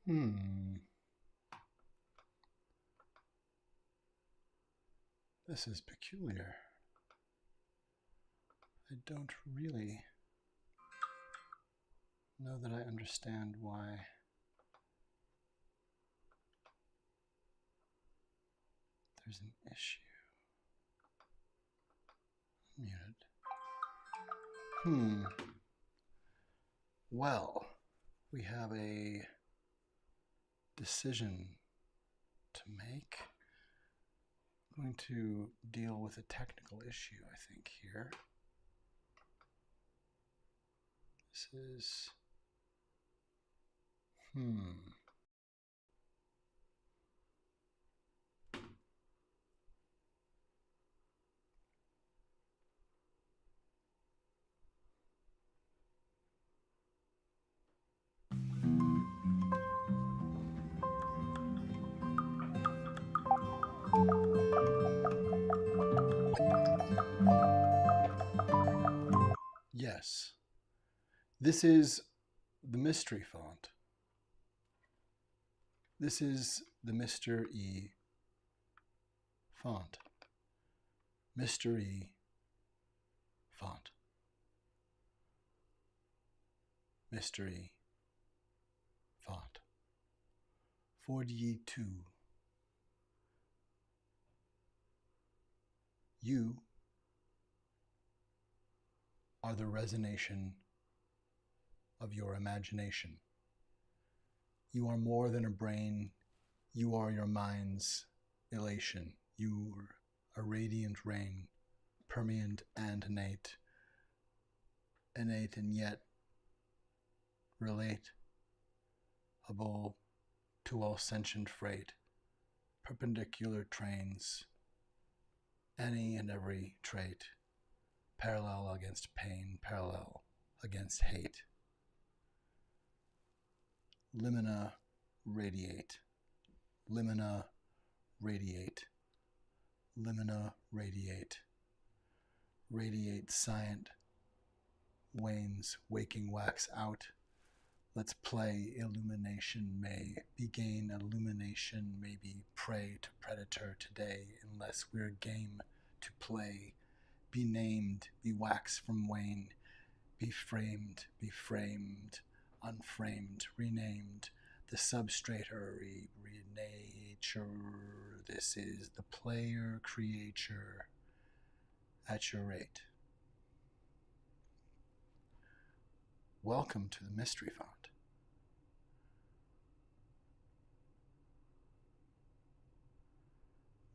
Hmm. This is peculiar. I don't really know that I understand why there's an issue. Muted. Well, we have a decision to make. I'm going to deal with a technical issue, I think, here. This is... Yes. This is the mystery font. This is the Mr. E font. Mr. E font. Mr. E font. 42. You are the resonation of your imagination. You are more than a brain. You are your mind's elation. You are a radiant rain, permeant and innate and yet relatable to all sentient freight, perpendicular trains, any and every trait, parallel against pain, parallel against hate. Limina radiate, limina radiate, limina radiate, radiate scient, wanes, waking wax out. Let's play, illumination may be gain, illumination may be prey to predator today, unless we're game to play. Be named, be wax from wane, be framed, unframed, renamed, the substrator, renature. This is the player creature at your rate. Welcome to the mystery font.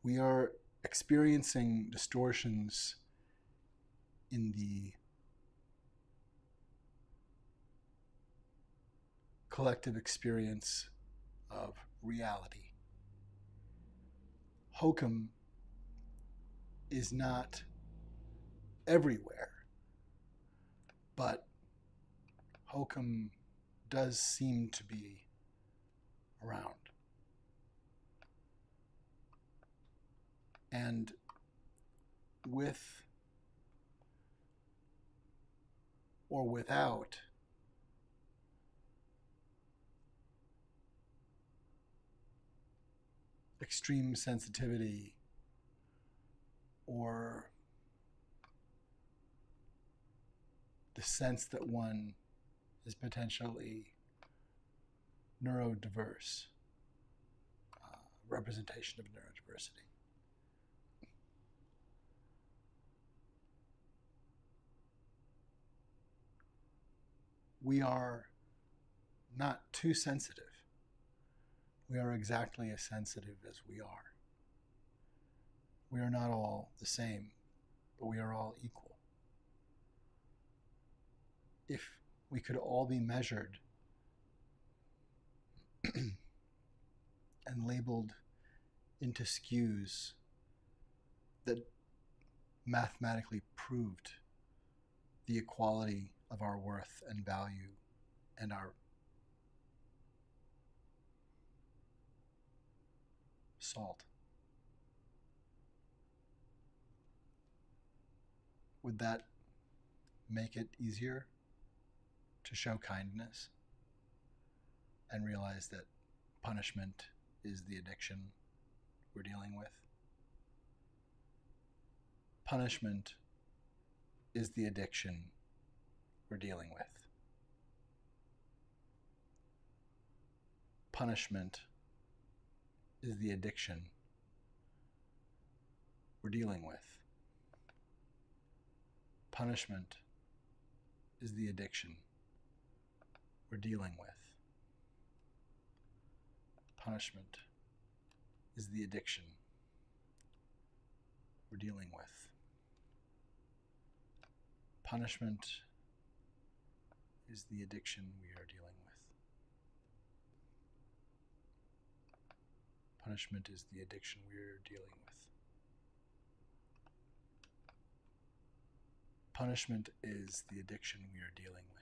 We are experiencing distortions in the collective experience of reality. Hokum is not everywhere, but Hokum does seem to be around. And with or without extreme sensitivity or the sense that one is potentially neurodiverse, representation of neurodiversity. We are not too sensitive. We are exactly as sensitive as we are. We are not all the same, but we are all equal. If we could all be measured and labeled into skews that mathematically proved the equality of our worth and value and our salt, would that make it easier to show kindness and realize that Punishment is the addiction we're dealing with. Punishment is the addiction we're dealing with. Punishment is the addiction we're dealing with. Punishment is the addiction we're dealing with. Punishment is the addiction we're dealing with. Punishment is the addiction we are dealing with. Punishment is the addiction we are dealing with. Punishment is the addiction we are dealing with.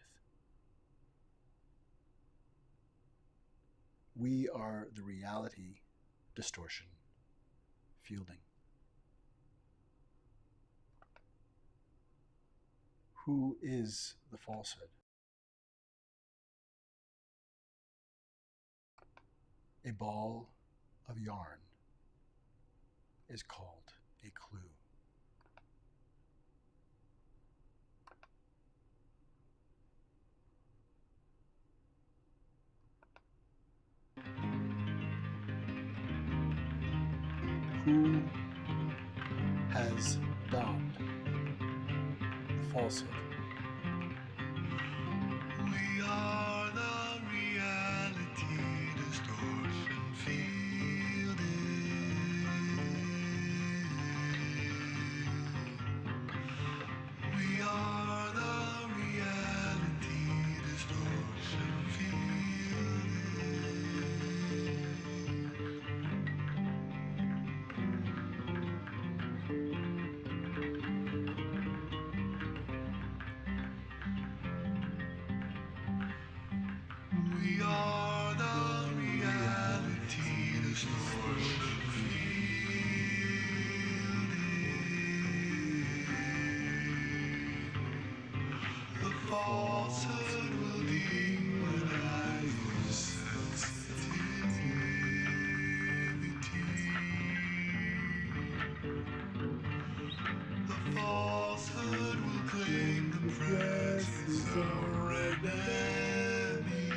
We are the reality distortion fielding. Who is the falsehood? A ball of yarn is called a clue. Who has donned the falsehood? We are the reality distortion fielding. We are the reality distortion fielding. We are the reality distortion fielding. The falsehood will demonize your sensitivity. The falsehood will claim the presence of an enemy.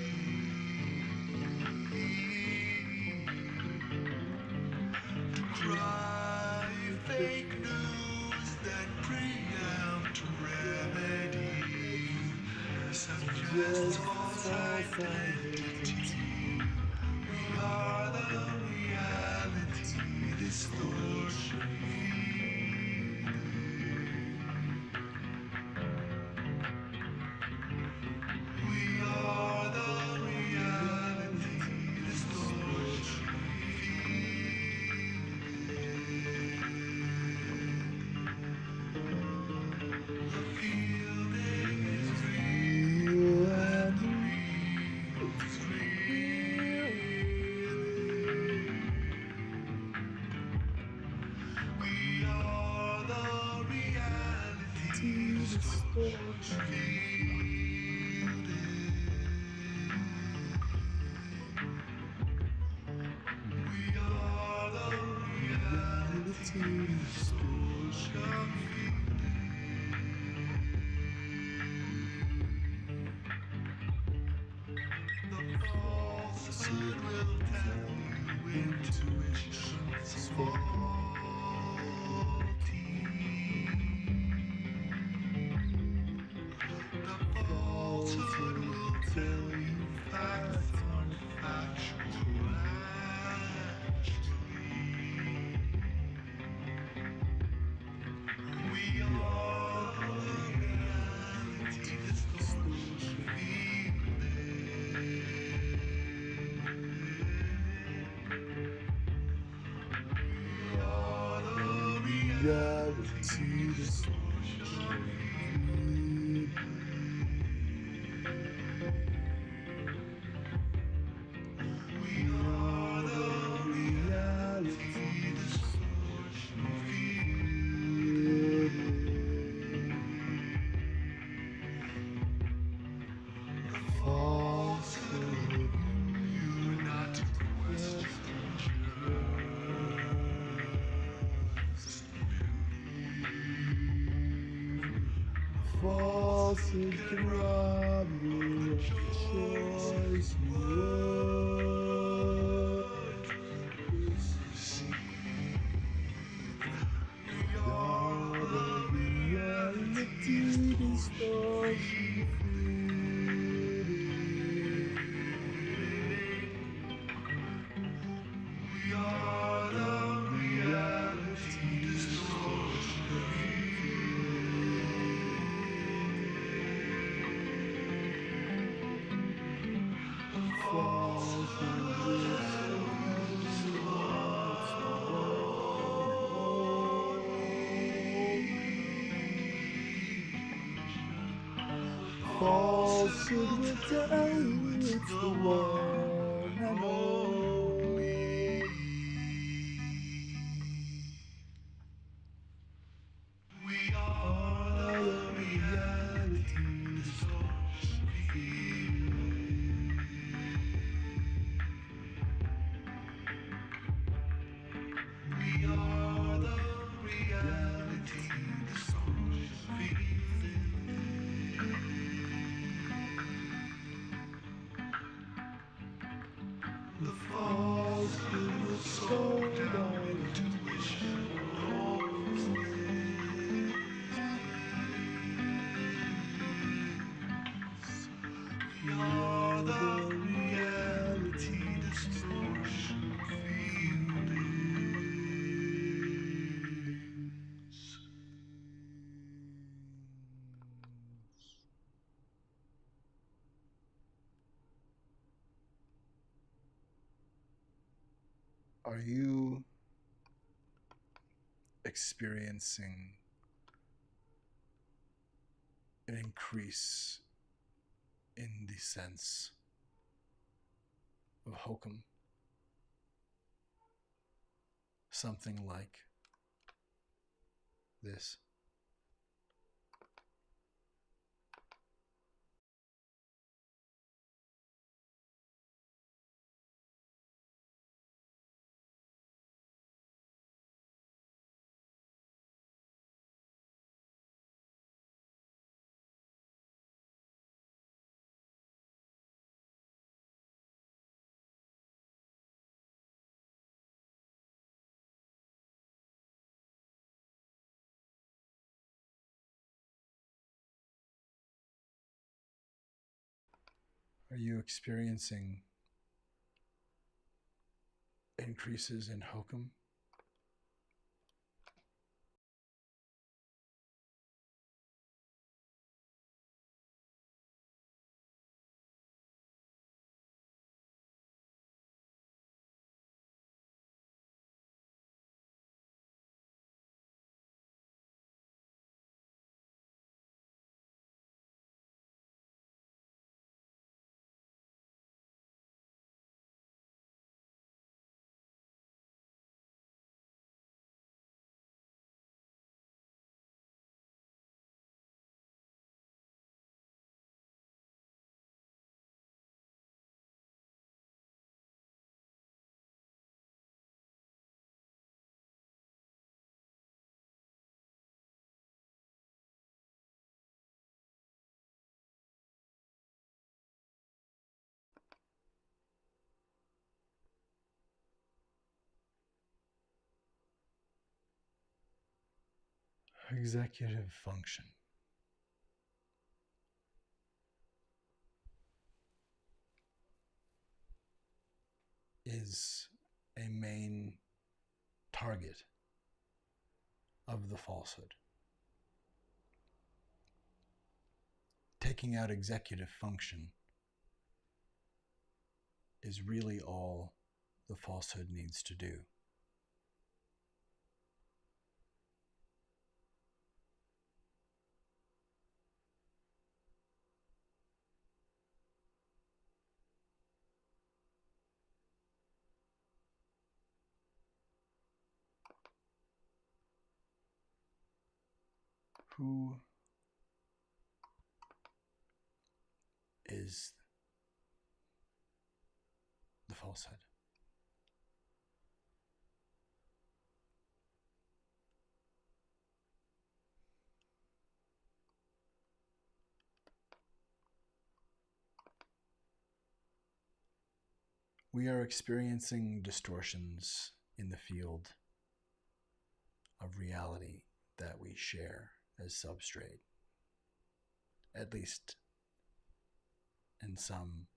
To cry fake news, then preempt remedy. Suggest false identity. We are the reality distortion. We are the reality distortion. The fielding is real and the real is real. We are the reality distortion fielding. We are the reality distortion fielding. The falsehood will tell you intuition's faulty. The falsehood will tell you facts aren't factual actually. We are the reality distortion fielding. We are the reality distortion fielding. We are the reality distortion fielding. The falsehood will unite falsehood can rob you of the choice you are the reality distortion We are the reality distortion. falsehood will tell you it's the one and only. Falsehood will tell you it's the one and only. We are the reality distortion. We are the reality distortion. The falsehood was sold our intuition. We are the reality distortion fields. Are you experiencing an increase in the sense of hokum? Something like this. Are you experiencing increases in hokum? Executive function is a main target of the falsehood. Taking out executive function is really all the falsehood needs to do. Who is the falsehood? We are experiencing distortions in the field of reality that we share as substrate, at least in some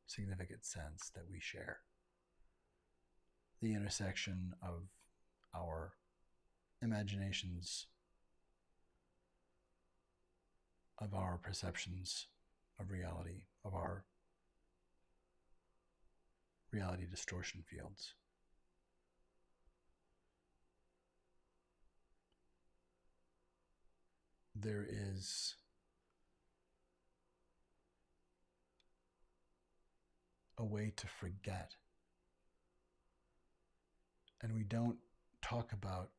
significant sense that we share. The intersection of our imaginations, of our perceptions of reality, of our reality distortion fields. There is a way to forget. And we don't talk about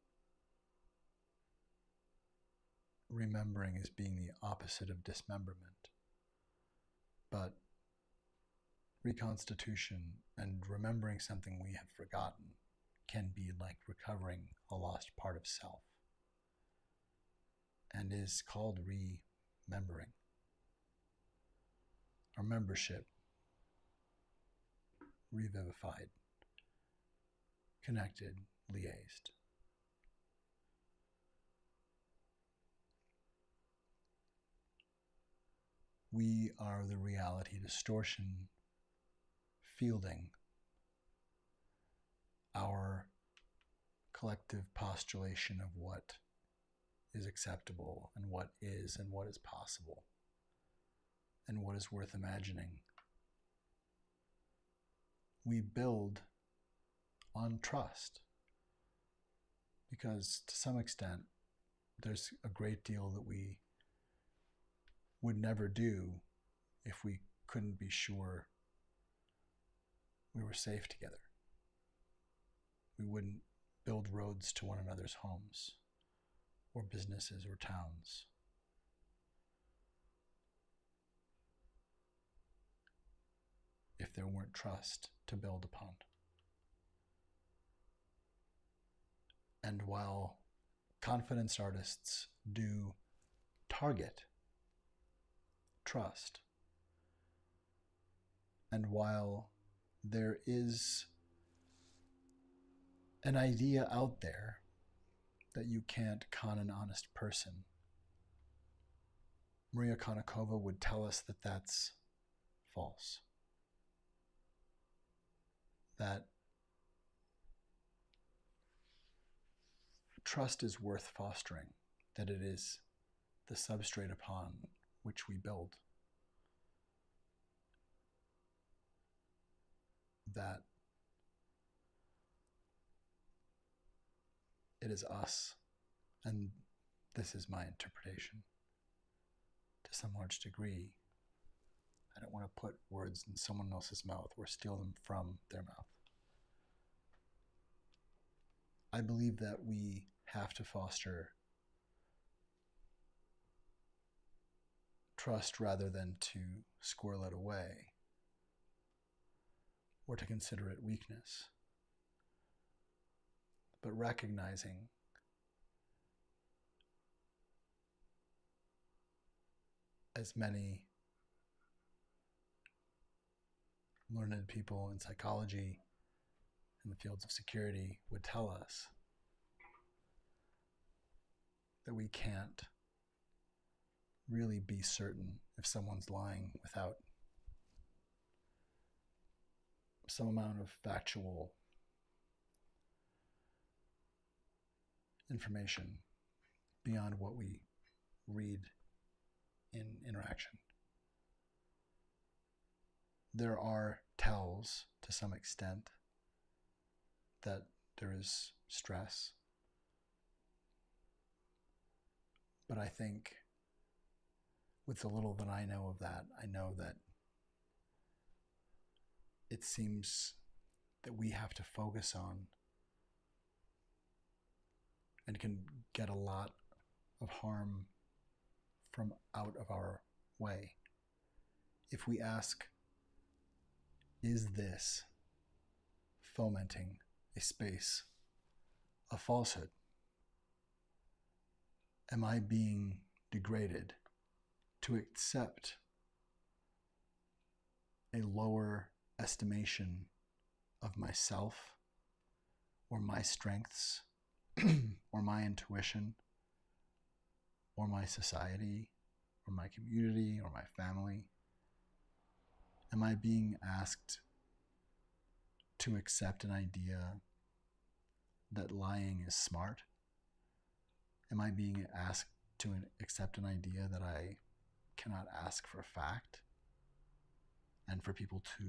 remembering as being the opposite of dismemberment, but reconstitution and remembering something we have forgotten can be like recovering a lost part of self, and is called remembering. Our membership, revivified, connected, liaised. We are the reality distortion fielding our collective postulation of what is acceptable and what is possible and what is worth imagining. We build on trust because to some extent there's a great deal that we would never do if we couldn't be sure we were safe together. We wouldn't build roads to one another's homes or businesses or towns. If there weren't trust to build upon. And while confidence artists do target trust, and while there is an idea out there that you can't con an honest person, Maria Konnikova would tell us that that's false. That trust is worth fostering, that it is the substrate upon which we build. That it is us, and this is my interpretation to some large degree. I don't want to put words in someone else's mouth or steal them from their mouth. I believe that we have to foster trust rather than to squirrel it away or to consider it weakness, but recognizing as many learned people in psychology in the fields of security would tell us, that we can't really be certain if someone's lying without some amount of factual information beyond what we read in interaction. There are tells to some extent that there is stress, but I think with the little that I know of that, I know that it seems that we have to focus on and can get a lot of harm from out of our way. If we ask, is this fomenting a space of falsehood? Am I being degraded to accept a lower estimation of myself or my strengths or my intuition or my society or my community or my family? Am I being asked to accept an idea that lying is smart? Am I being asked to accept an idea that I cannot ask for fact and for people to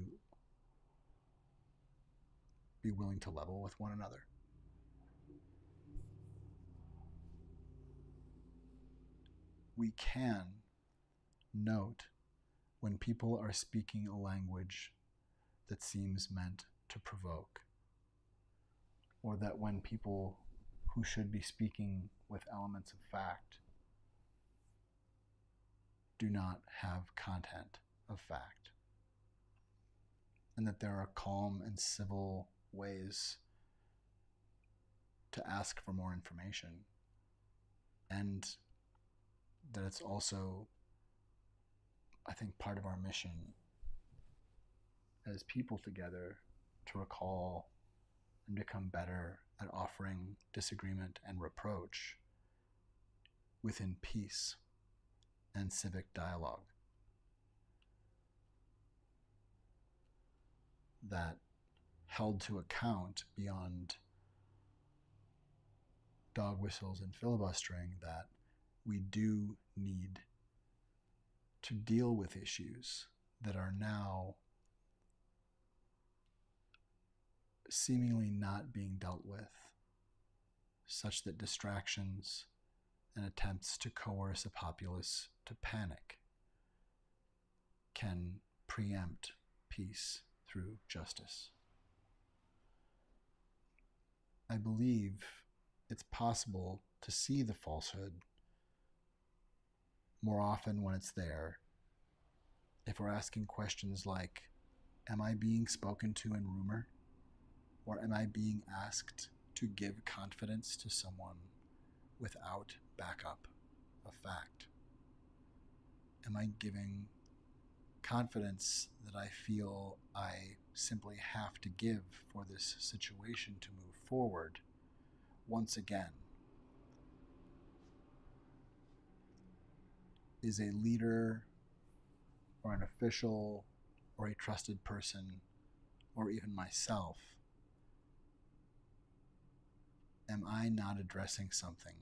be willing to level with one another? We can note when people are speaking a language that seems meant to provoke, or that when people who should be speaking with elements of fact do not have content of fact, and that there are calm and civil ways to ask for more information, and that it's also, I think, part of our mission as people together to recall and become better at offering disagreement and reproach within peace and civic dialogue. That held to account beyond dog whistles and filibustering, that we do need to deal with issues that are now seemingly not being dealt with, such that distractions and attempts to coerce a populace to panic can preempt peace through justice. I believe it's possible to see the falsehood more often when it's there, if we're asking questions like, am I being spoken to in rumor? Or am I being asked to give confidence to someone without backup of fact? Am I giving confidence that I feel I simply have to give for this situation to move forward once again? Is a leader or an official or a trusted person or even myself, am I not addressing something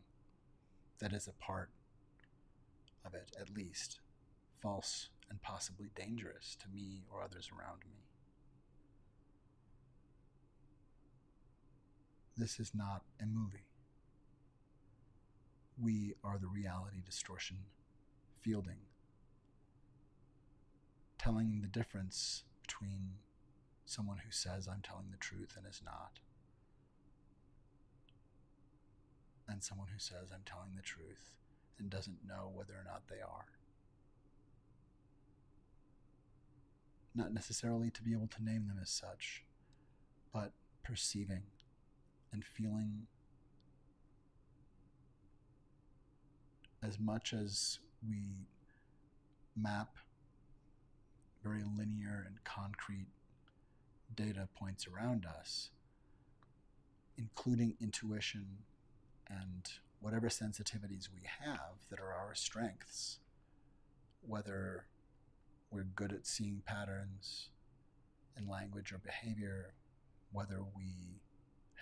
that is a part of it, at least false and possibly dangerous to me or others around me? This is not a movie. We are the reality distortion fielding, telling the difference between someone who says I'm telling the truth and is not, and someone who says I'm telling the truth and doesn't know whether or not they are. Not necessarily to be able to name them as such, but perceiving and feeling as much as we map very linear and concrete data points around us, including intuition and whatever sensitivities we have that are our strengths, whether we're good at seeing patterns in language or behavior, whether we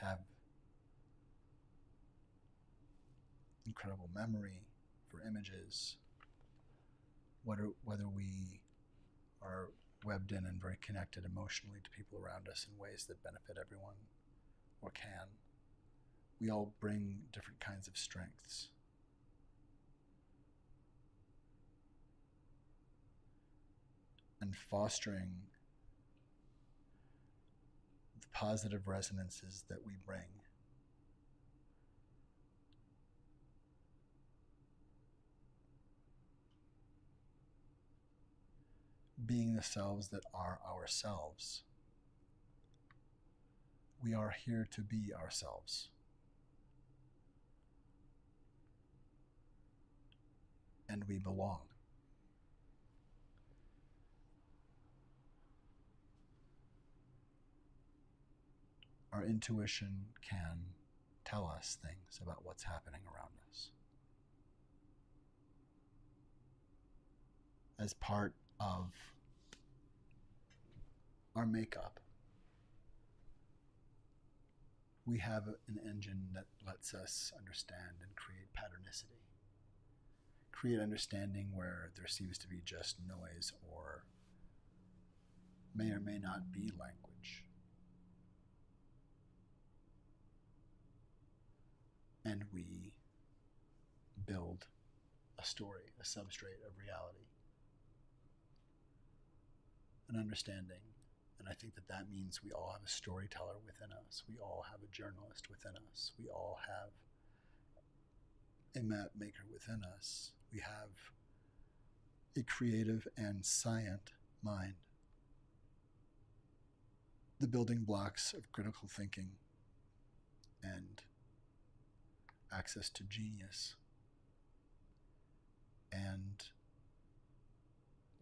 have incredible memory for images, whether we are webbed in and very connected emotionally to people around us in ways that benefit everyone or can. We all bring different kinds of strengths. And fostering the positive resonances that we bring being the selves that are ourselves. We are here to be ourselves. And we belong. our intuition can tell us things about what's happening around us. As part of our makeup, we have an engine that lets us understand and create patternicity. Create understanding where there seems to be just noise or may not be language. And we build a story, a substrate of reality, an understanding. And I think that that means we all have a storyteller within us. We all have a journalist within us. We all have a map maker within us. We have a creative and scient mind. The building blocks of critical thinking and access to genius and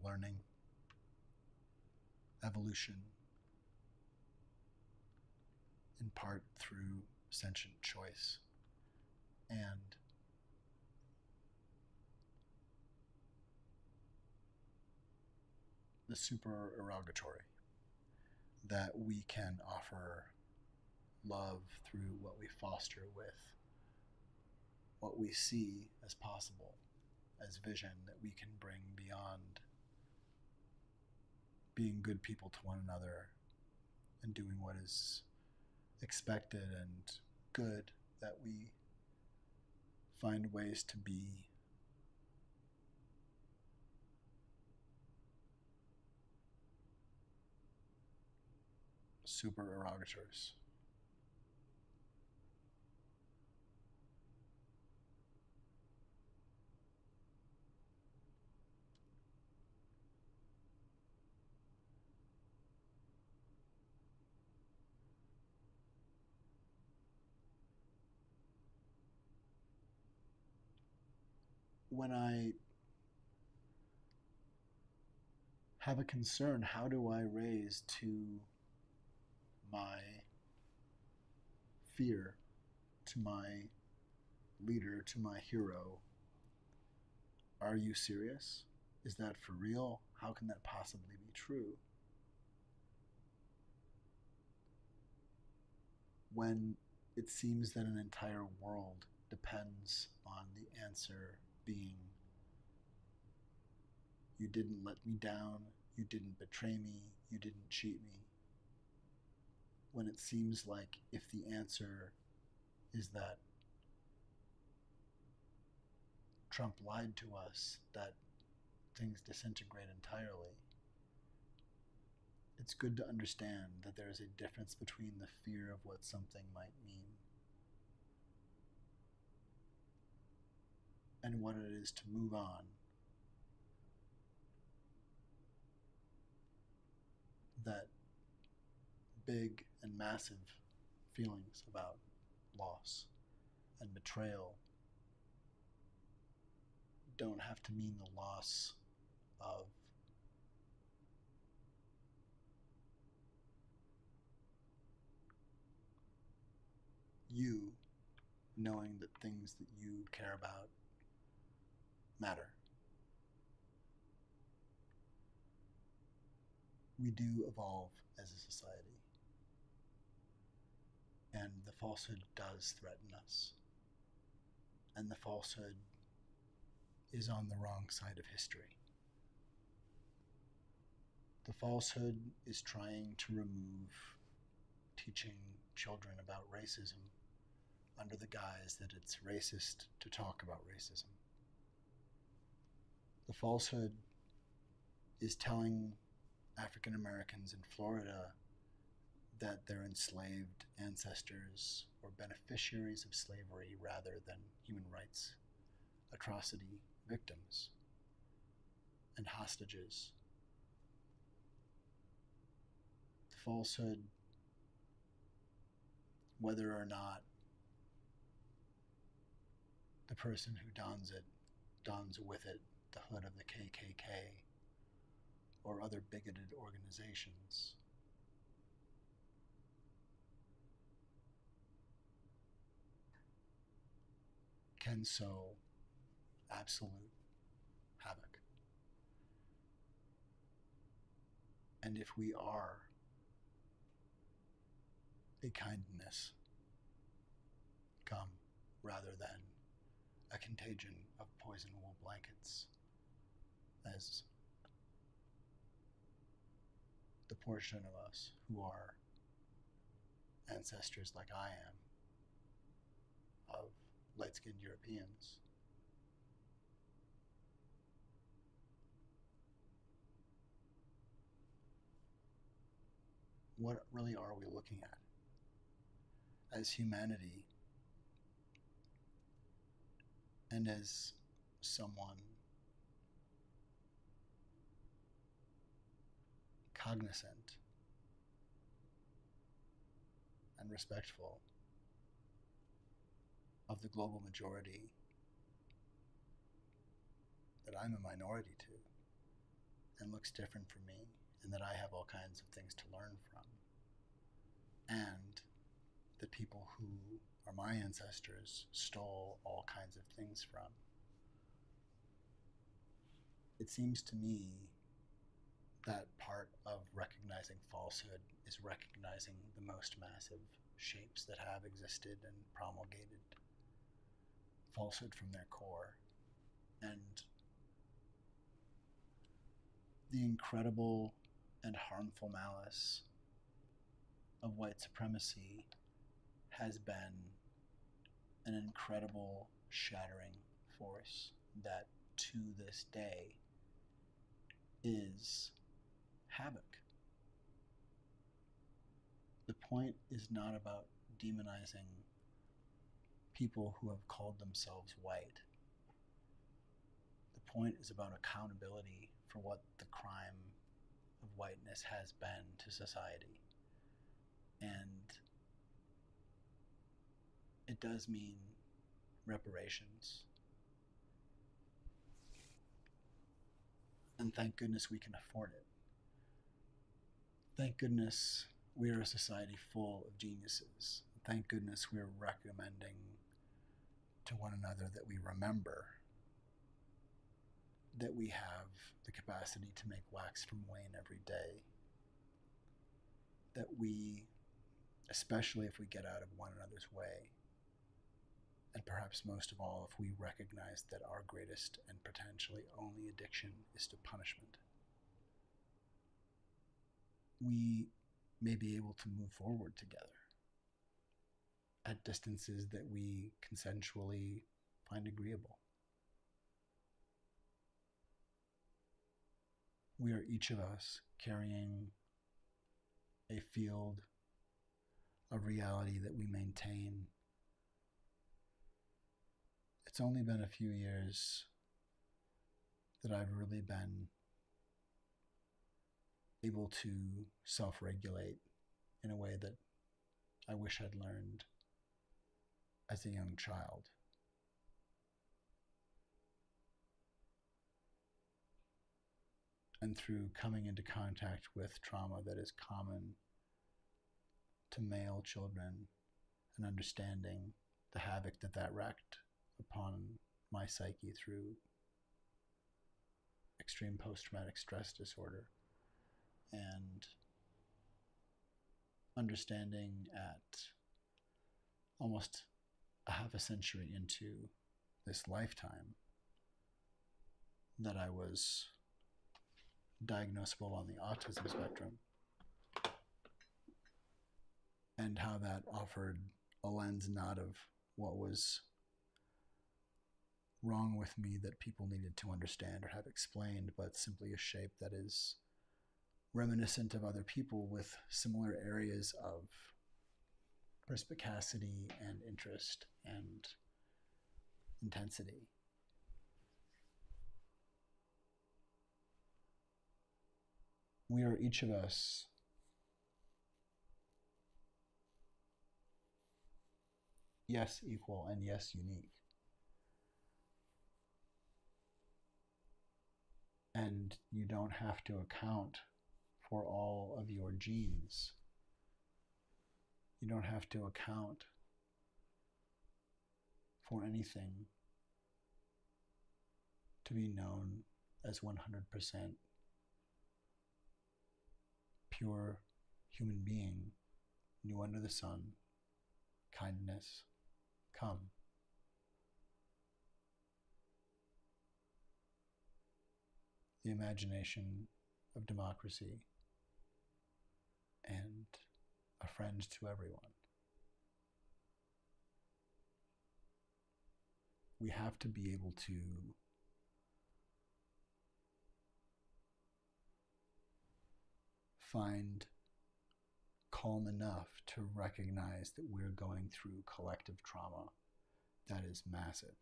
learning, evolution, in part through sentient choice and the supererogatory, that we can offer love through what we foster with what we see as possible, as vision that we can bring beyond being good people to one another and doing what is expected and good, that we find ways to be supererogators. When I have a concern, how do I raise to my fear, to my leader, to my hero, are you serious? Is that for real? How can that possibly be true? When it seems that an entire world depends on the answer being, you didn't let me down, you didn't betray me, you didn't cheat me. When it seems like if the answer is that Trump lied to us, that things disintegrate entirely, it's good to understand that there is a difference between the fear of what something might mean and what it is to move on. That big and massive feelings about loss and betrayal don't have to mean the loss of you knowing that things that you care about matter. We do evolve as a society, and the falsehood does threaten us, and the falsehood is on the wrong side of history. The falsehood is trying to remove teaching children about racism under the guise that it's racist to talk about racism. The falsehood is telling African Americans in Florida that they're enslaved ancestors or beneficiaries of slavery rather than human rights atrocity victims and hostages. The falsehood, whether or not the person who dons with it the hood of the KKK or other bigoted organizations, can sow absolute havoc. And if we are a kindness come rather than a contagion of poison wool blankets, as the portion of us who are ancestors like I am of light-skinned Europeans, what really are we looking at? As humanity, and as someone cognizant and respectful of the global majority that I'm a minority to and looks different from me, and that I have all kinds of things to learn from, and the people who are my ancestors stole all kinds of things from. It seems to me that part of recognizing falsehood is recognizing the most massive shapes that have existed and promulgated falsehood from their core. And the incredible and harmful malice of white supremacy has been an incredible shattering force that to this day is havoc. The point is not about demonizing people who have called themselves white. The point is about accountability for what the crime of whiteness has been to society. And it does mean reparations. And thank goodness we can afford it. Thank goodness we are a society full of geniuses. Thank goodness we're recommending to one another that we remember that we have the capacity to make wax from wane every day. That we, especially if we get out of one another's way, and perhaps most of all, if we recognize that our greatest and potentially only addiction is to punishment, we may be able to move forward together at distances that we consensually find agreeable. We are each of us carrying a field of reality that we maintain. It's only been a few years that I've really been able to self-regulate in a way that I wish I'd learned as a young child. And through coming into contact with trauma that is common to male children and understanding the havoc that that wreaked upon my psyche through extreme post-traumatic stress disorder, and understanding at almost a half a century into this lifetime that I was diagnosable on the autism spectrum, and how that offered a lens not of what was wrong with me that people needed to understand or have explained, but simply a shape that is reminiscent of other people with similar areas of perspicacity and interest and intensity. We are each of us yes equal and yes unique. And you don't have to account for all of your genes. You don't have to account for anything to be known as 100% pure human being, new under the sun, kindness, come. The imagination of democracy and a friend to everyone. We have to be able to find calm enough to recognize that we're going through collective trauma that is massive.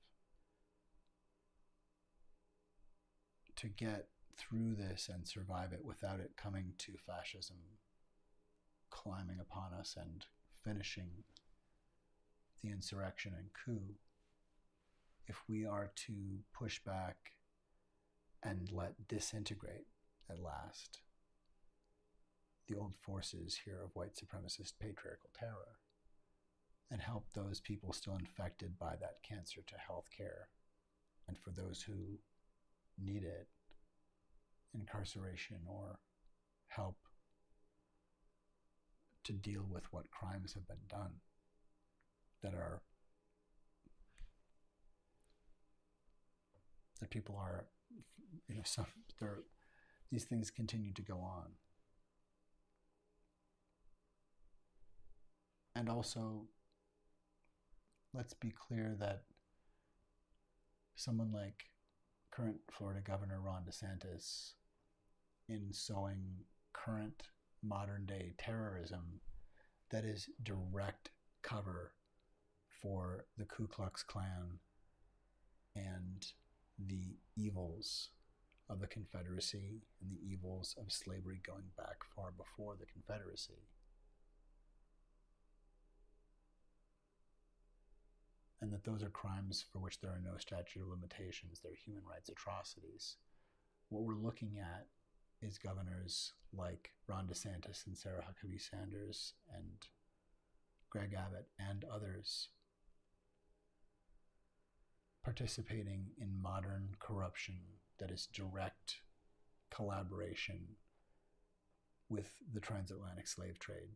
To get through this and survive it without it coming to fascism climbing upon us and finishing the insurrection and coup, if we are to push back and let disintegrate at last the old forces here of white supremacist patriarchal terror and help those people still infected by that cancer to health care, and for those who need it, incarceration or help to deal with what crimes have been done that people are, these things continue to go on. And also, let's be clear that someone like current Florida Governor Ron DeSantis, in sowing current modern day terrorism that is direct cover for the Ku Klux Klan and the evils of the Confederacy and the evils of slavery going back far before the Confederacy. And that those are crimes for which there are no statute of limitations. They're human rights atrocities. What we're looking at is governors like Ron DeSantis and Sarah Huckabee Sanders and Greg Abbott and others participating in modern corruption that is direct collaboration with the transatlantic slave trade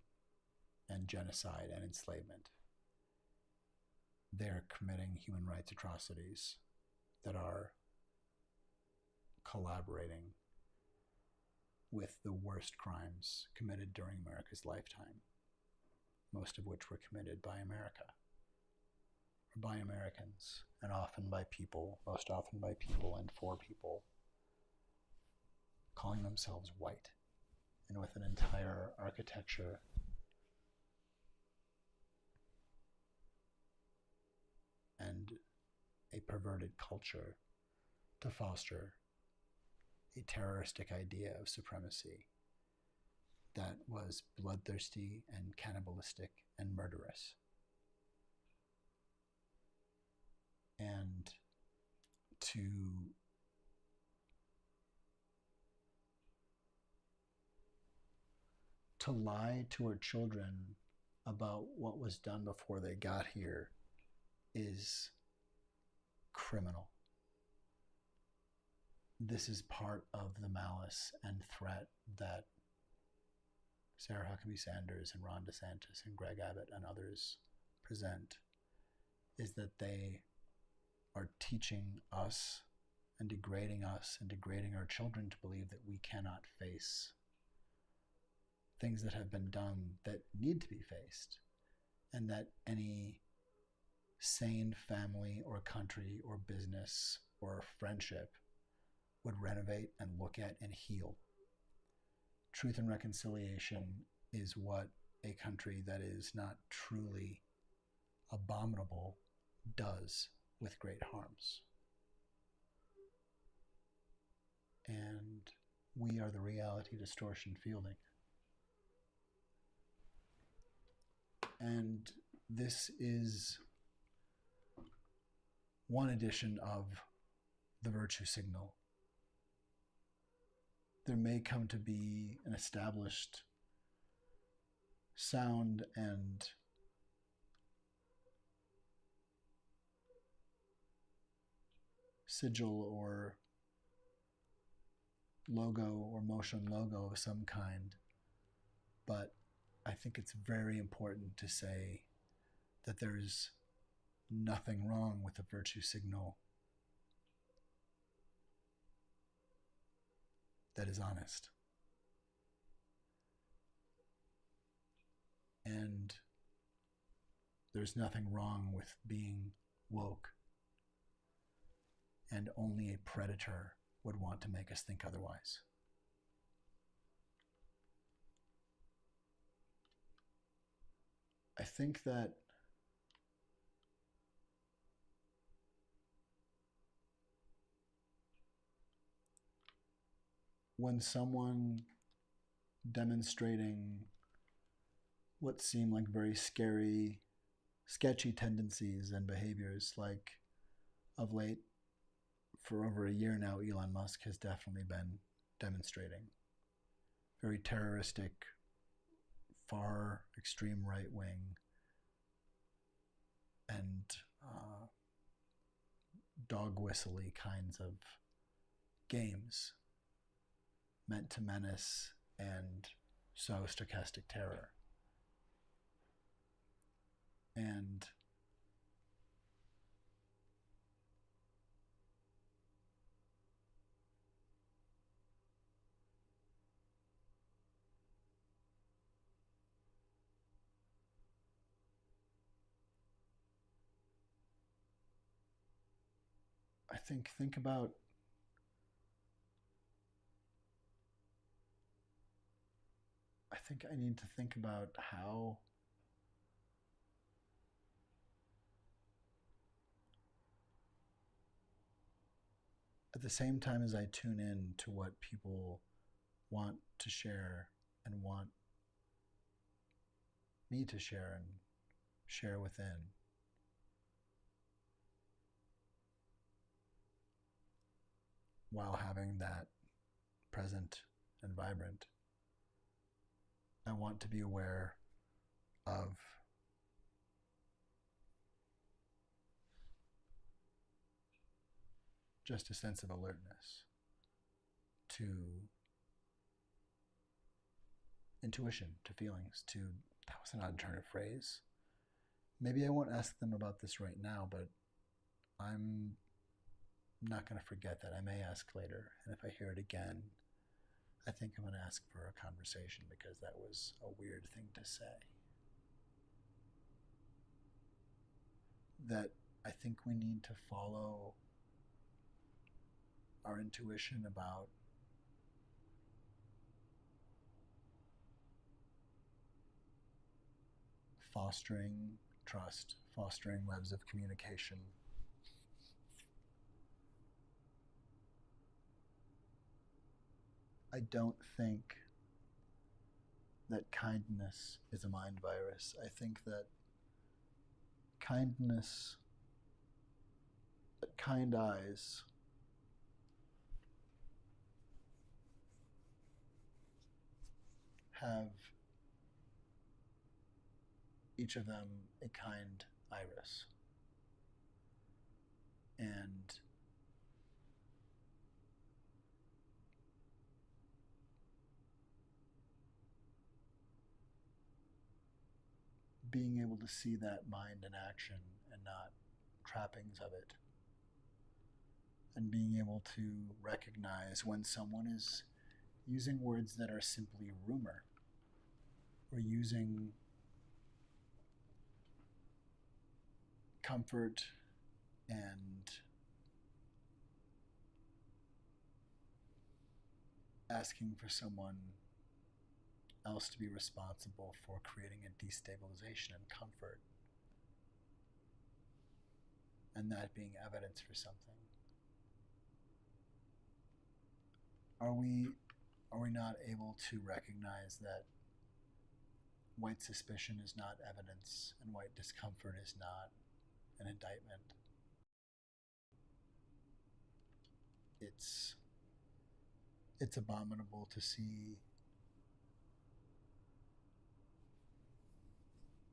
and genocide and enslavement. They're committing human rights atrocities that are collaborating with the worst crimes committed during America's lifetime, most of which were committed by America, or by Americans, and most often by people and for people calling themselves white, and with an entire architecture and a perverted culture to foster a terroristic idea of supremacy that was bloodthirsty and cannibalistic and murderous. And to lie to our children about what was done before they got here is criminal. This is part of the malice and threat that Sarah Huckabee Sanders and Ron DeSantis and Greg Abbott and others present, is that they are teaching us and degrading our children to believe that we cannot face things that have been done that need to be faced, and that any sane family or country or business or friendship would renovate and look at and heal. Truth and reconciliation is what a country that is not truly abominable does with great harms. And we are the reality distortion fielding. And this is one edition of the virtue signal. There may come to be an established sound and sigil or logo or motion logo of some kind. But I think it's very important to say that there's nothing wrong with a virtue signal that is honest. And there's nothing wrong with being woke. And only a predator would want to make us think otherwise. I think that when someone demonstrating what seem like very scary, sketchy tendencies and behaviors, like of late, for over a year now, Elon Musk has definitely been demonstrating very terroristic, far extreme right wing, and dog whistly kinds of games meant to menace and sow stochastic terror. And I think about I think I need to think about how at the same time as I tune in to what people want to share and want me to share and share within, while having that present and vibrant, I want to be aware of just a sense of alertness to intuition, to feelings, to, that was an odd turn of phrase. Maybe I won't ask them about this right now, but I'm not going to forget that. I may ask later. And if I hear it again, I think I'm going to ask for a conversation because that was a weird thing to say. That I think we need to follow our intuition about fostering trust, fostering webs of communication. I don't think that kindness is a mind virus. I think that kindness, that kind eyes have each of them a kind iris. And being able to see that mind in action and not trappings of it, and being able to recognize when someone is using words that are simply rumor, or using comfort and asking for someone else to be responsible for creating a destabilization and comfort, and that being evidence for something. Are we not able to recognize that white suspicion is not evidence and white discomfort is not an indictment? It's abominable to see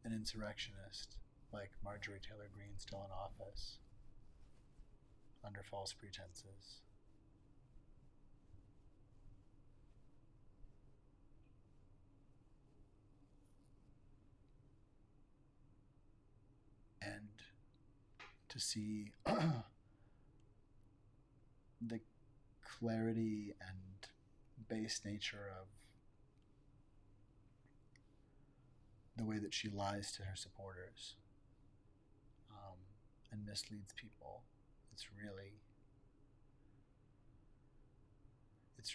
an insurrectionist like Marjorie Taylor Greene still in office on under false pretenses. And to see the clarity and base nature of the way that she lies to her supporters and misleads people. It's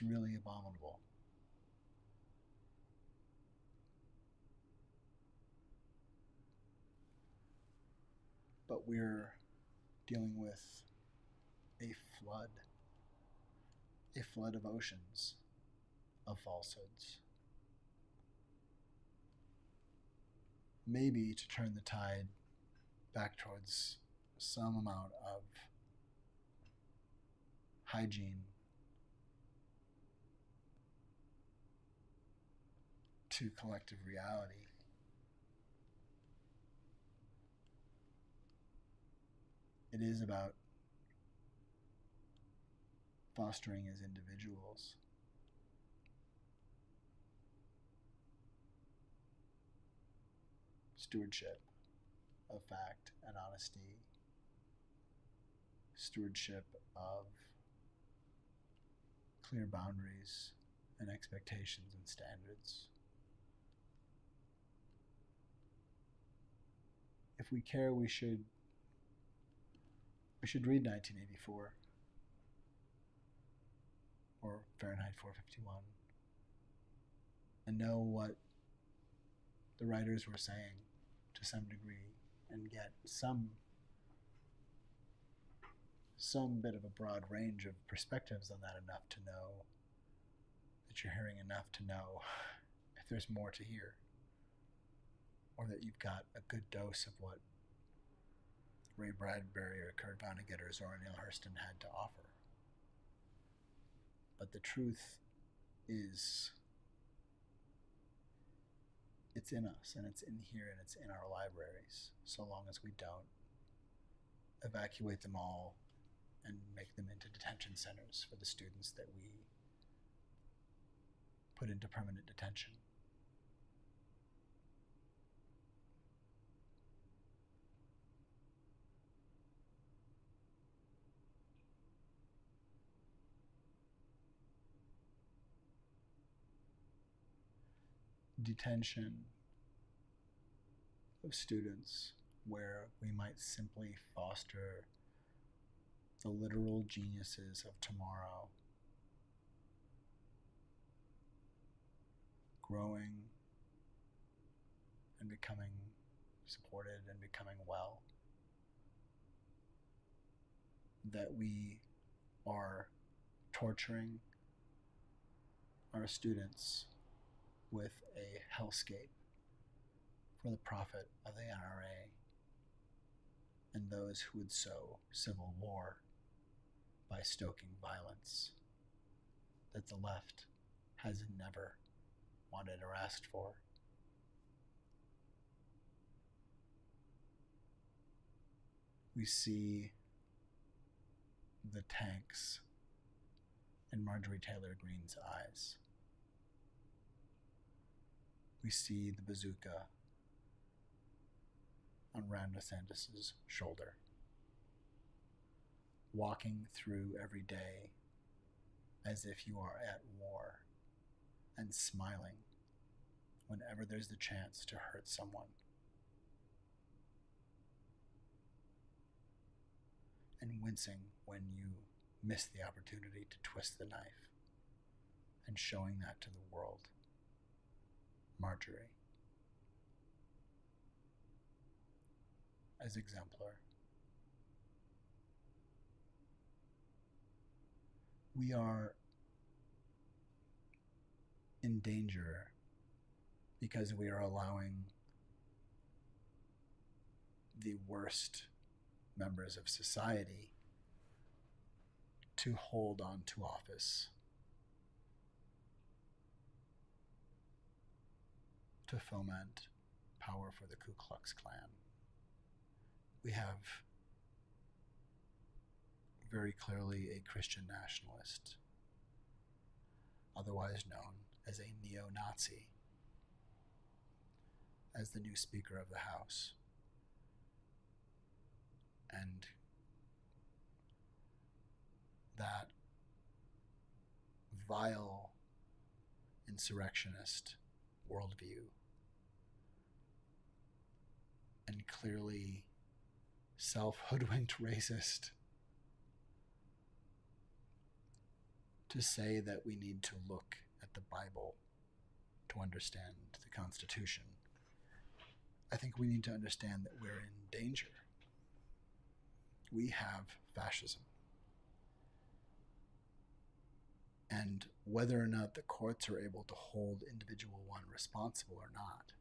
really abominable. But we're dealing with a flood of oceans of falsehoods. Maybe to turn the tide back towards some amount of hygiene to collective reality. It is about fostering as individuals stewardship of fact and honesty, stewardship of clear boundaries and expectations and standards. If we care, we should read 1984 or Fahrenheit 451 and know what the writers were saying to some degree and get some bit of a broad range of perspectives on that, enough to know that you're hearing enough to know if there's more to hear, or that you've got a good dose of what Ray Bradbury or Kurt Vonnegut or Zora Neale Hurston had to offer. But the truth is, it's in us, and it's in here, and it's in our libraries, so long as we don't evacuate them all and make them into detention centers for the students that we put into permanent detention. Detention of students where we might simply foster the literal geniuses of tomorrow growing and becoming supported and becoming well, that we are torturing our students with a hellscape for the profit of the NRA and those who would sow civil war by stoking violence that the left has never wanted or asked for. We see the tanks in Marjorie Taylor Greene's eyes. We see the bazooka on Ron DeSantis' shoulder, walking through every day as if you are at war and smiling whenever there's the chance to hurt someone, and wincing when you miss the opportunity to twist the knife, and showing that to the world. Marjorie, as exemplar. We are in danger because we are allowing the worst members of society to hold on to office, to foment power for the Ku Klux Klan. We have very clearly a Christian nationalist, otherwise known as a neo-Nazi, as the new Speaker of the House. And that vile insurrectionist worldview and clearly self-hoodwinked racist to say that we need to look at the Bible to understand the Constitution. I think we need to understand that we're in danger. We have fascism. And whether or not the courts are able to hold individual one responsible or not,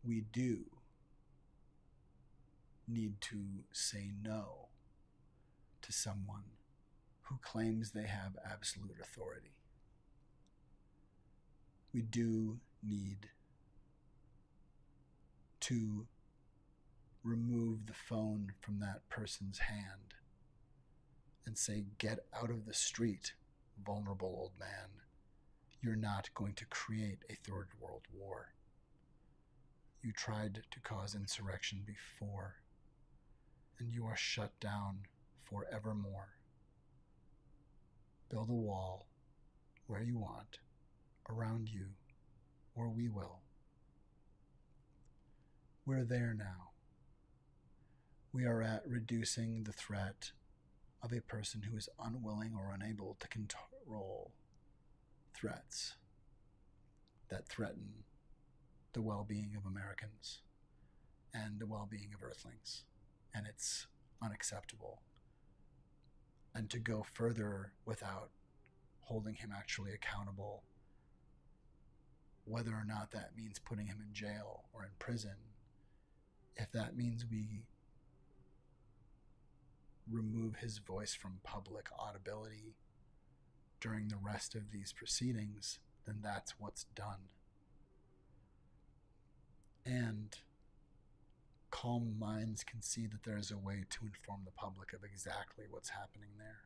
we do need to say no to someone who claims they have absolute authority. We do need to remove the phone from that person's hand and say, get out of the street, vulnerable old man. You're not going to create a third world war. You tried to cause insurrection before, and you are shut down forevermore. Build a wall where you want, around you, or we will. We're there now. We are at reducing the threat of a person who is unwilling or unable to control threats that threaten the well-being of Americans and the well-being of Earthlings. And it's unacceptable. And to go further without holding him actually accountable, whether or not that means putting him in jail or in prison, if that means we remove his voice from public audibility during the rest of these proceedings, then that's what's done. And calm minds can see that there is a way to inform the public of exactly what's happening there.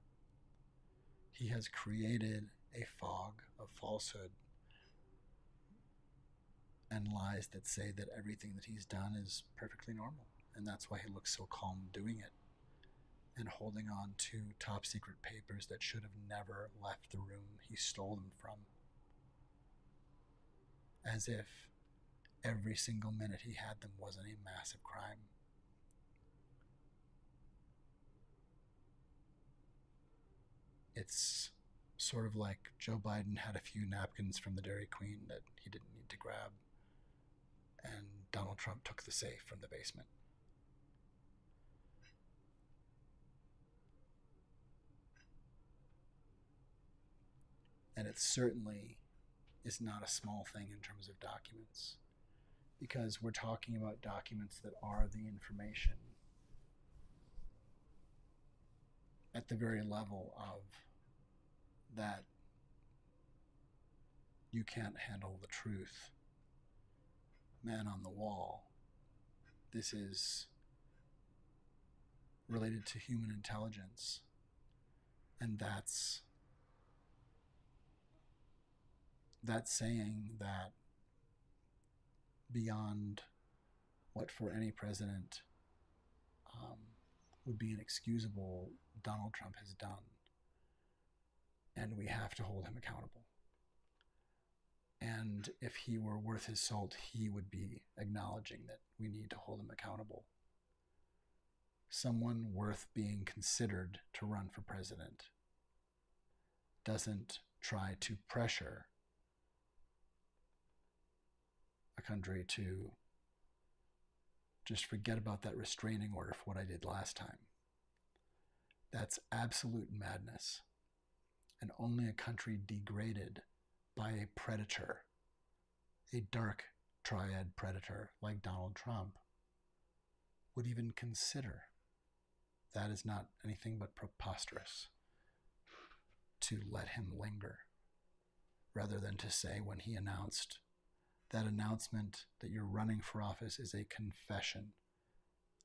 He has created a fog of falsehood and lies that say that everything that he's done is perfectly normal. And that's why he looks so calm doing it and holding on to top secret papers that should have never left the room he stole them from. As if every single minute he had them wasn't a massive crime. It's sort of like Joe Biden had a few napkins from the Dairy Queen that he didn't need to grab, and Donald Trump took the safe from the basement. And it certainly is not a small thing in terms of documents, because we're talking about documents that are the information at the very level of that you can't handle the truth. Man on the wall. This is related to human intelligence. And that's saying that beyond what for any president would be inexcusable, Donald Trump has done. And we have to hold him accountable. And if he were worth his salt, he would be acknowledging that we need to hold him accountable. Someone worth being considered to run for president doesn't try to pressure a country to just forget about that restraining order for what I did last time. That's absolute madness. And only a country degraded by a predator, a dark triad predator like Donald Trump, would even consider. That is not anything but preposterous to let him linger, rather than to say when he announced that announcement that you're running for office is a confession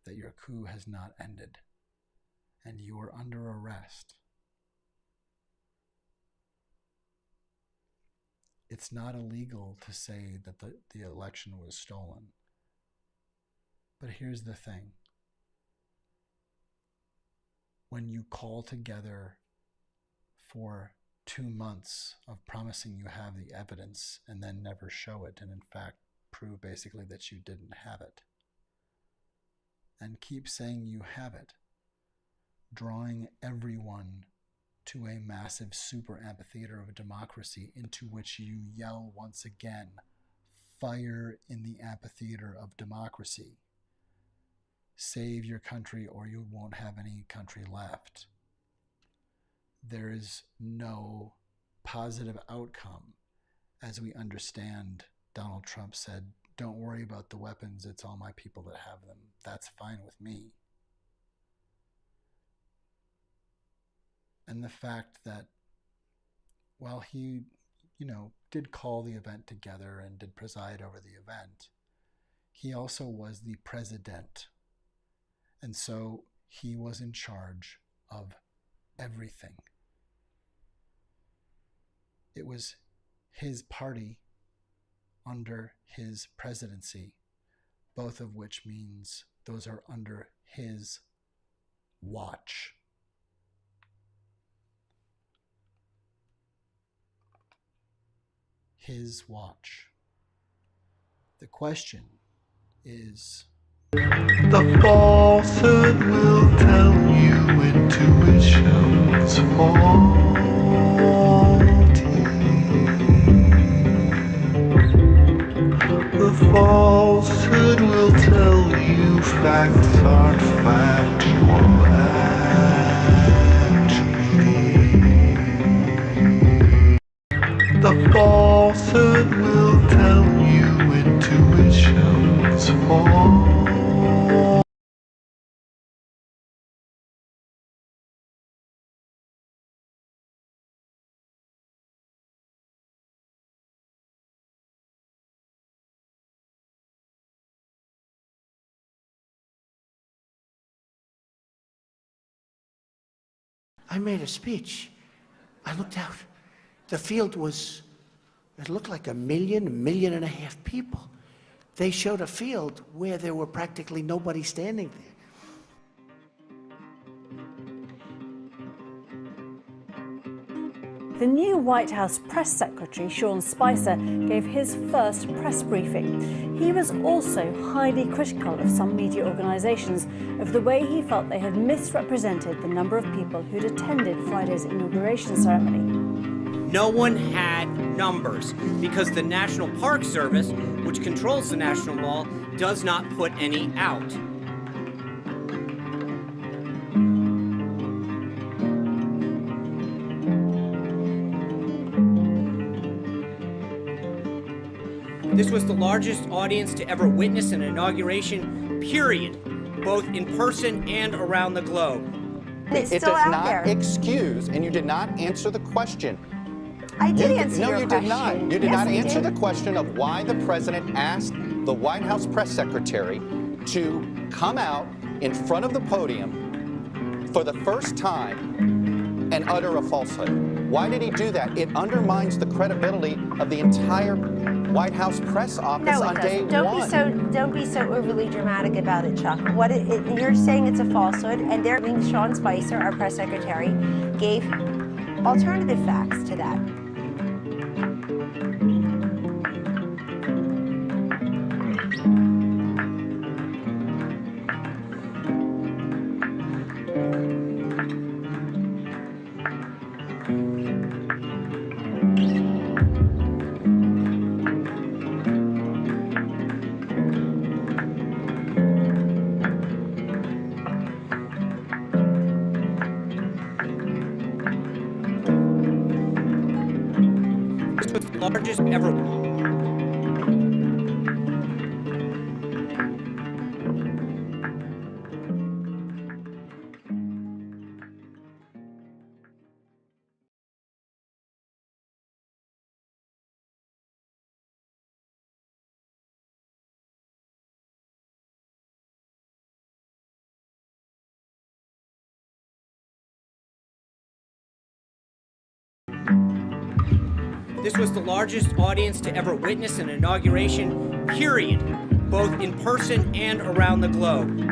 that your coup has not ended. and you are under arrest. It's not illegal to say that the election was stolen. But here's the thing. When you call together for 2 months of promising you have the evidence and then never show it, and in fact prove basically that you didn't have it, and keep saying you have it, drawing everyone to a massive super amphitheater of democracy into which you yell once again, fire in the amphitheater of democracy. Save your country or you won't have any country left. There is no positive outcome. As we understand, Donald Trump said, "Don't worry about the weapons, it's all my people that have them. That's fine with me." And the fact that while he, did call the event together and did preside over the event, he also was the president. And so he was in charge of everything. It was his party under his presidency, both of which means those are under his watch. His watch. The question is, The falsehood will tell you intuition's faulty. The falsehood will tell you facts aren't factual actually. The falsehood will tell you intuition's faulty. I made a speech. I looked out. The field it looked like 1.5 million people. They showed a field where there were practically nobody standing there. The new White House press secretary, Sean Spicer, gave his first press briefing. He was also highly critical of some media organisations of the way he felt they had misrepresented the number of people who'd attended Friday's inauguration ceremony. No one had numbers because the National Park Service, which controls the National Mall, does not put any out. This was the largest audience to ever witness an inauguration, period, both in person and around the globe. It does not excuse, and you did not answer the question. I did answer your question. No, you did not. You did Yes, not I answer did. the question of why the president asked the White House press secretary to come out in front of the podium for the first time and utter a falsehood. Why did he do that? It undermines the credibility of the entire White House press office No, on it day doesn't. one. Don't be so overly dramatic about it, Chuck. You're saying it's a falsehood, and Sean Spicer, our press secretary, gave alternative facts to that. This was the largest ever. This was the largest audience to ever witness an inauguration, period, both in person and around the globe.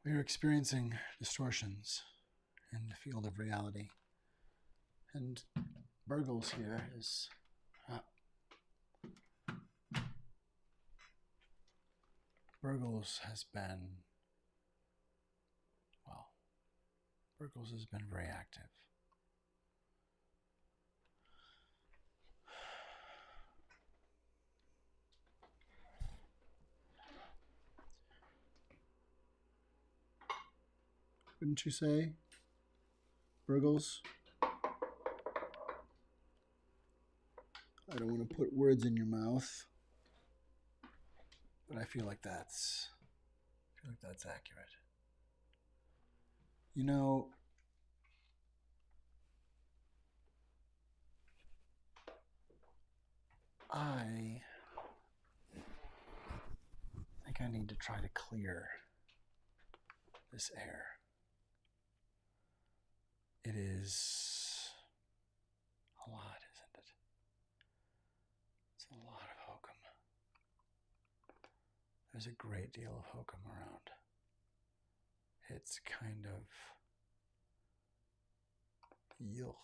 We are experiencing distortions in the field of reality. And Burgles here is Burgles has been very active. Wouldn't you say, Burgles? I don't want to put words in your mouth, but I feel like that's accurate. You know, I think I need to try to clear this air. It is a lot, isn't it? It's a lot of hokum. There's a great deal of hokum around. It's kind of yuck.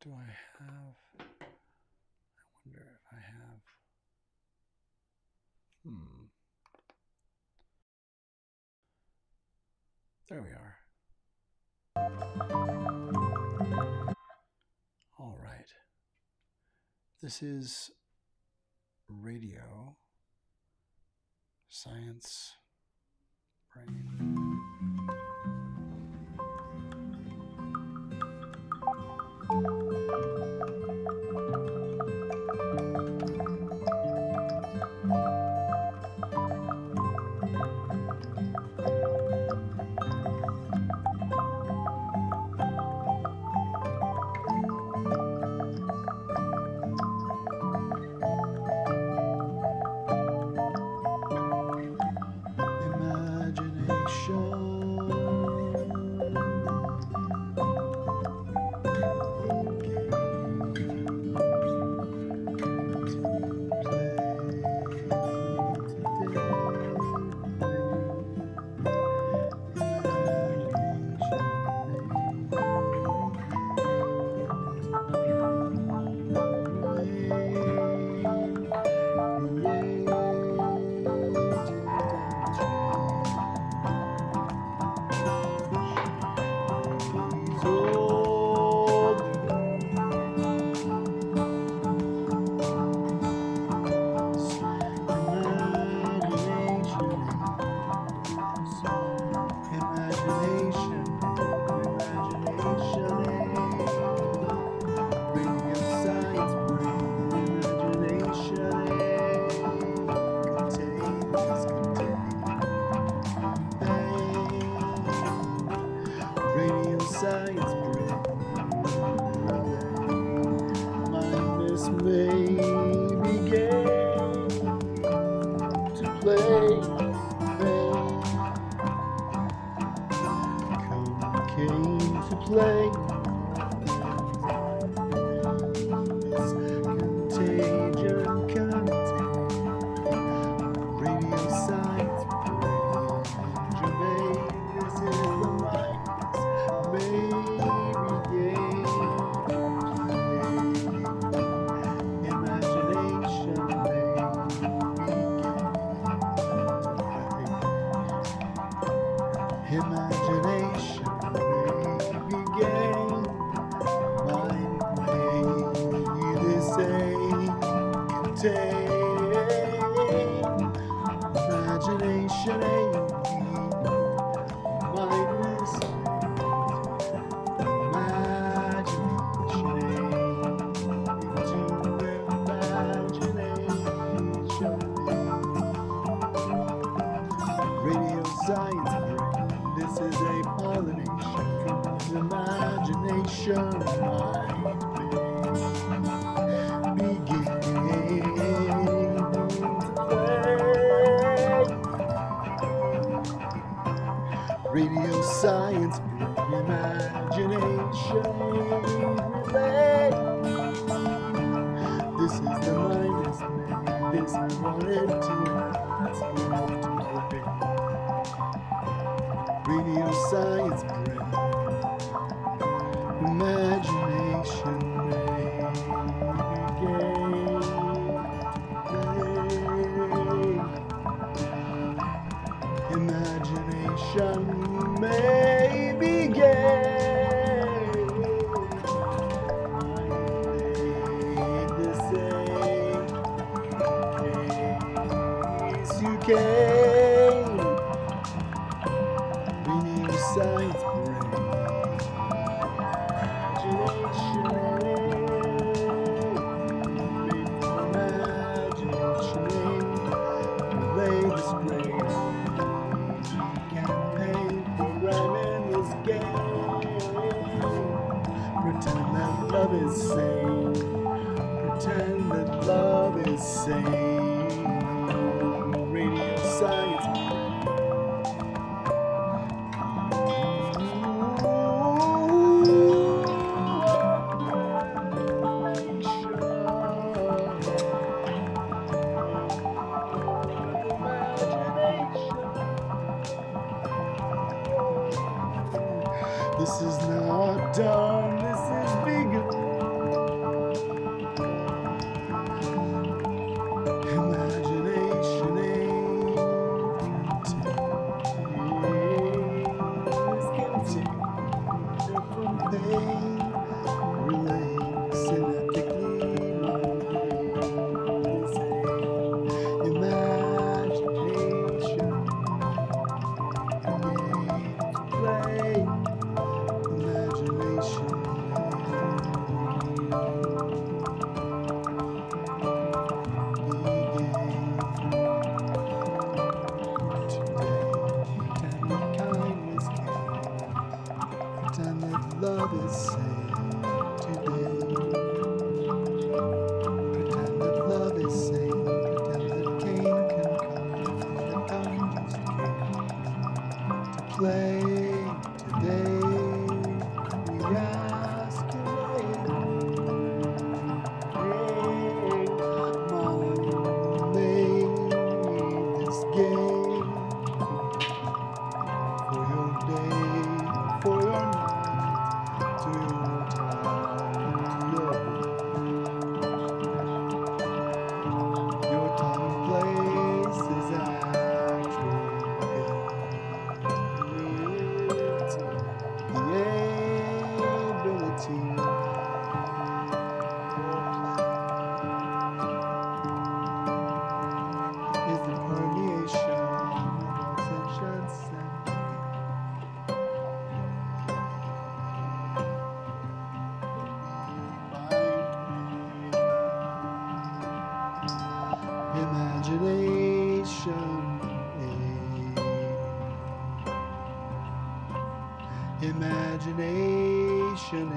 Do I have? I wonder if I have. There we are. All right. This is radio science brain. play. This contagion contains radio science brain. This is the mind's baby game. Imagination may Imagination may begin. Mind may this contain. Imagination mindless. Imagination into imagination. Radio science brain. This is a pollination from imagination. Mind may begin to play. Radio science brain. Imagination relay. This is the mindless man. This I wanted to play. Radio science brain. Imagination may begin to play. Imagination may begin. Made the same case you came. Radio science brain. Imagination relay this brain. Campaign program in this game. Pretend that love is sane. Pretend that love is sane. Radio science brain. This is not done, this is begun. Imagination ain't from pain, relate synaptically. Imagination games play. Imagination pretend that kindness came. Pretend that love is safe today. Pretend that love is safe. Pretend that pain can come. That angels came to play today. We ask you, Mom, made this game for your day, for your night, to your time, your time and place is actual. It's the ability. Is the permeation of sensations imagination, imagination,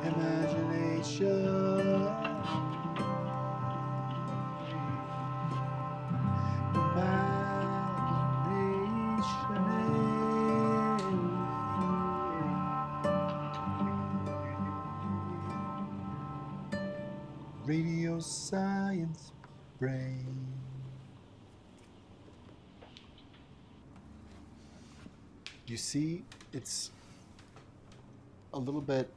imagination. radio science brain. You see, it's a little bit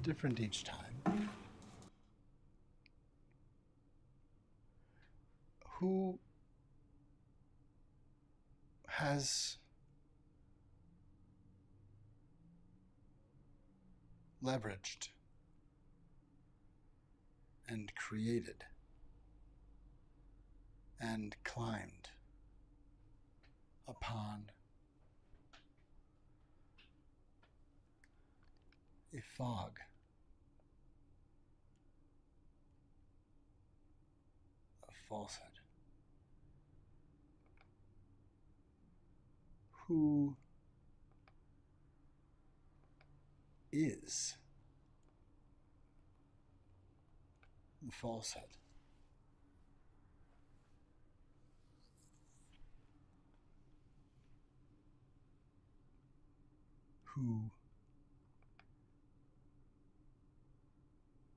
different each time. Who has leveraged and created and climbed upon a fog of falsehood? Who is the falsehood? Who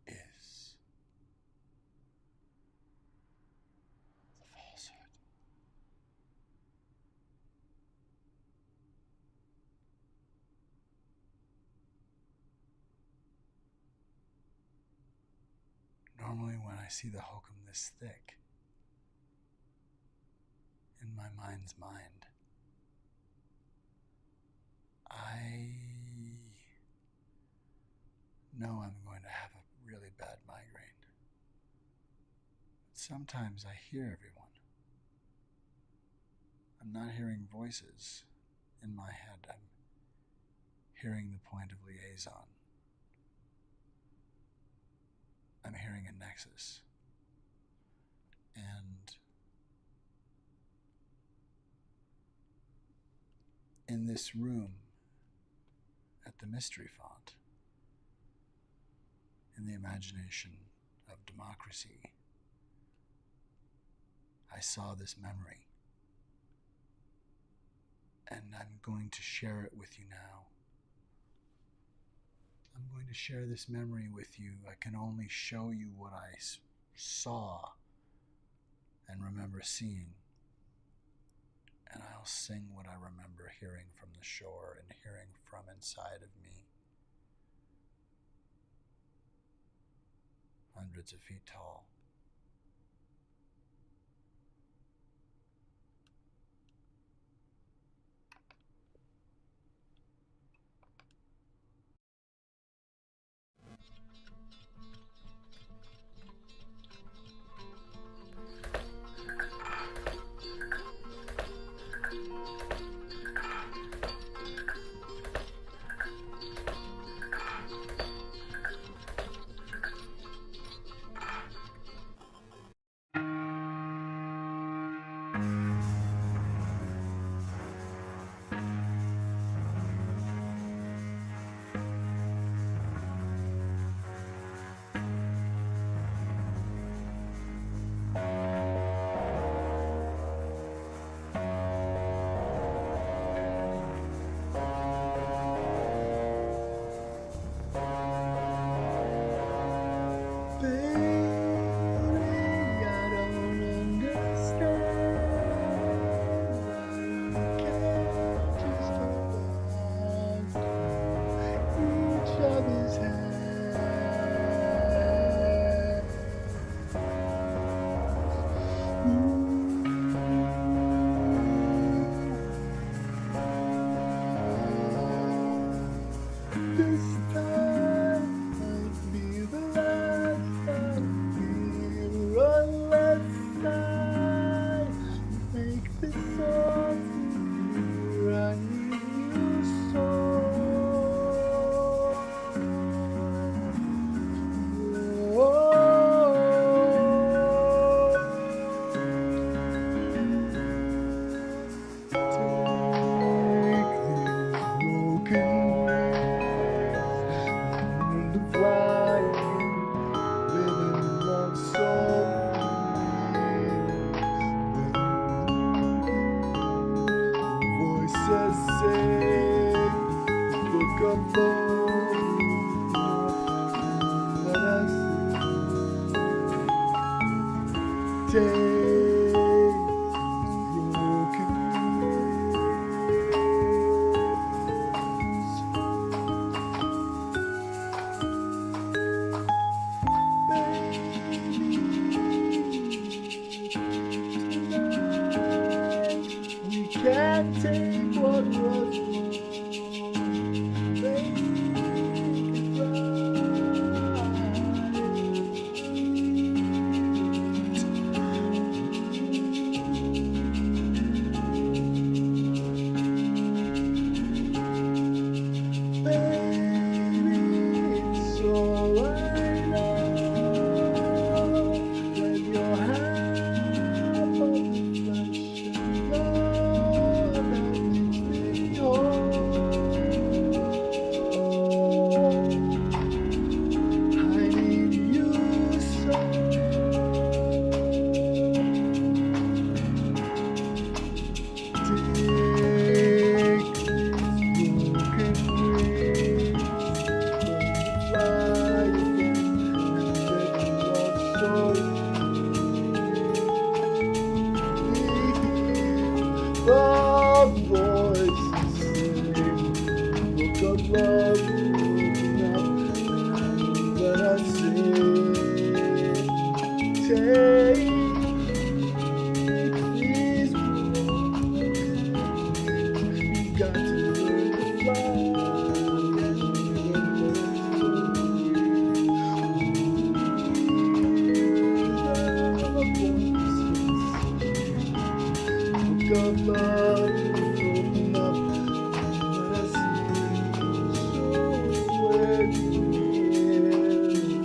is the falsehood? Normally when I see the hokum this thick in my mind's mind, I know I'm going to have a really bad migraine. But sometimes I hear everyone. I'm not hearing voices in my head. I'm hearing the point of liaison. I'm hearing a nexus. And in this room, at the Mystery Font, in the imagination of democracy, I saw this memory. And I'm going to share it with you now. I'm going to share this memory with you. I can only show you what I saw and remember seeing. And I'll sing what I remember hearing from the shore and hearing from inside of me. Hundreds of feet tall. and take what was make it right. Baby, it's all I know. When you're half of the flesh and blood that makes me whole. I need you so. Take these broken wings, fly again, and let love soar. The voices sing, book of love, open up, and let us sing. Take these broken wings, you've got to learn to fly and let book of love, open up, let us see. Show us where you live.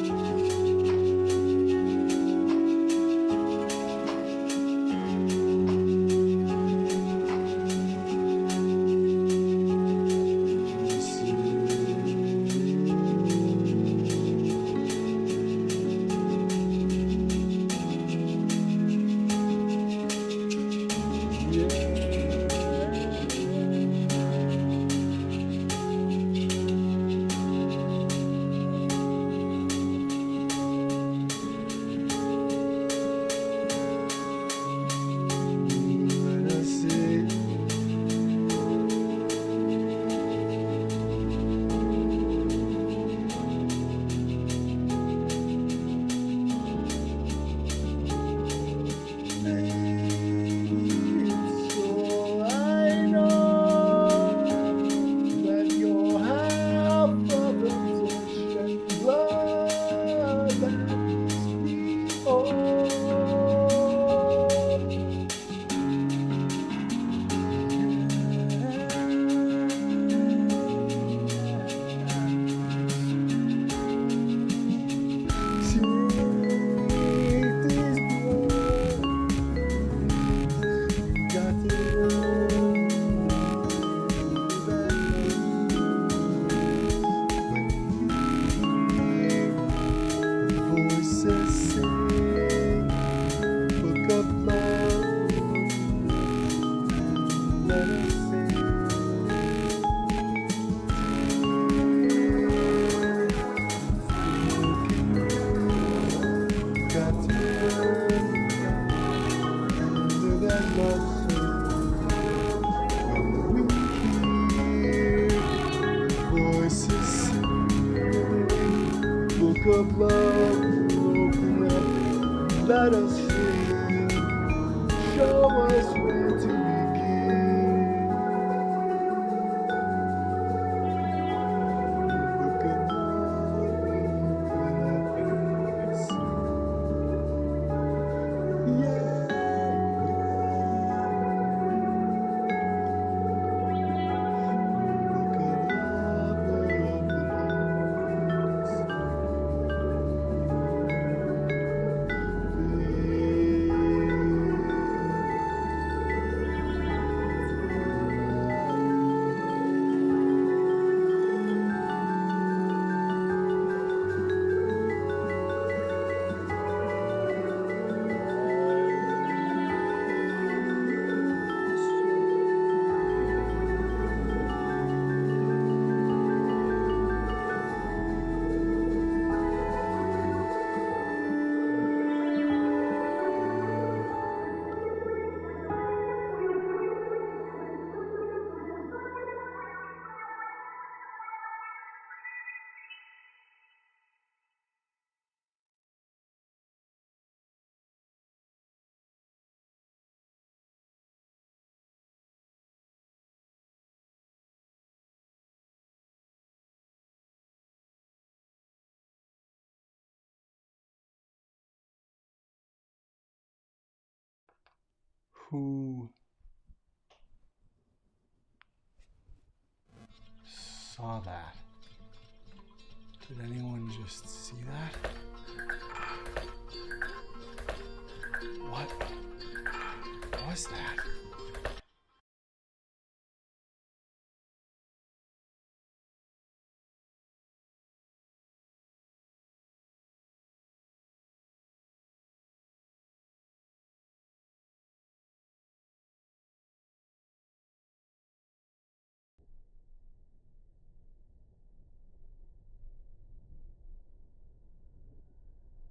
Let us see. It's all I know that you're half of the flesh and blood that makes me whole. Take these blood. Got to learn that when voices sing, book of love, let us sing. Got to learn under that love song. When we hear voices sing, book of love, open up, let us sing. Show us where to begin. Book of love, open up, let's sing. Yeah. Who saw that? Did anyone just see that? What was that?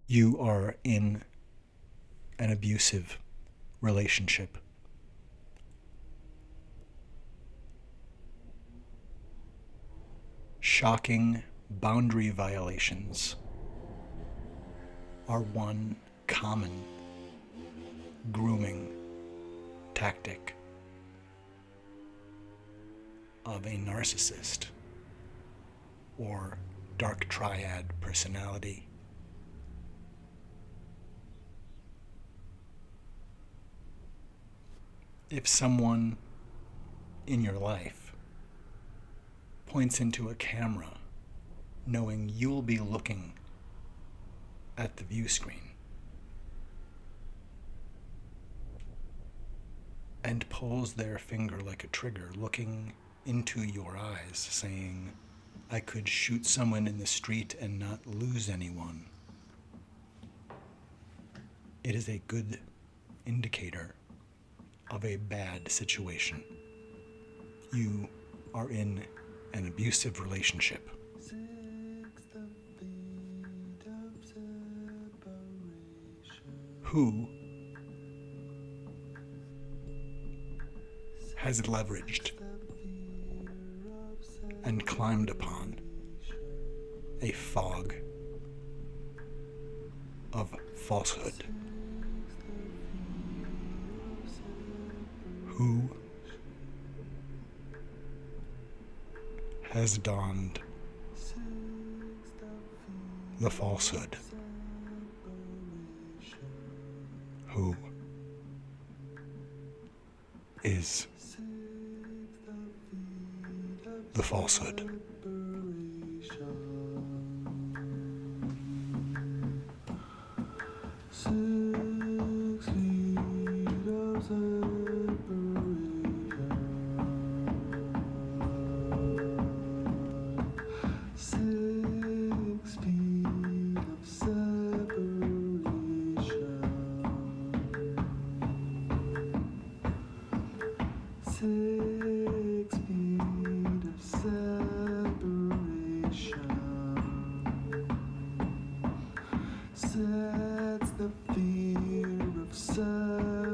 You are in an abusive relationship. Shocking boundary violations are one common grooming tactic of a narcissist or dark triad personality. If someone in your life points into a camera knowing you'll be looking at the view screen and pulls their finger like a trigger, looking into your eyes, saying, I could shoot someone in the street and not lose anyone, it is a good indicator of a bad situation. You are in an abusive relationship. Who has leveraged and climbed upon a fog of falsehood? Who has donned the falsehood? Who is the falsehood? Sets the fear of separation.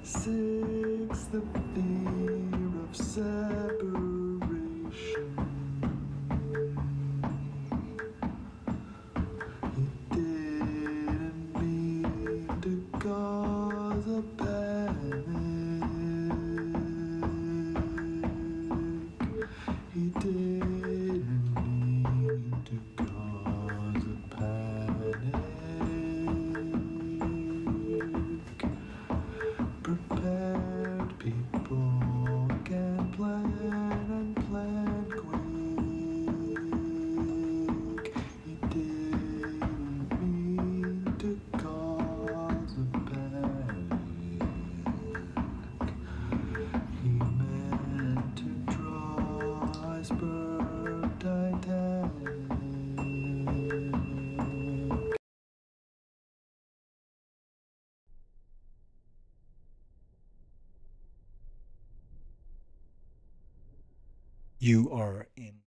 6, the fear of separation. He didn't mean to cause a panic. He didn't mean to cause a panic. Prepared people can plan and plan quick. He didn't mean to cause a panic. He meant to draw iceberg Titanic. You are in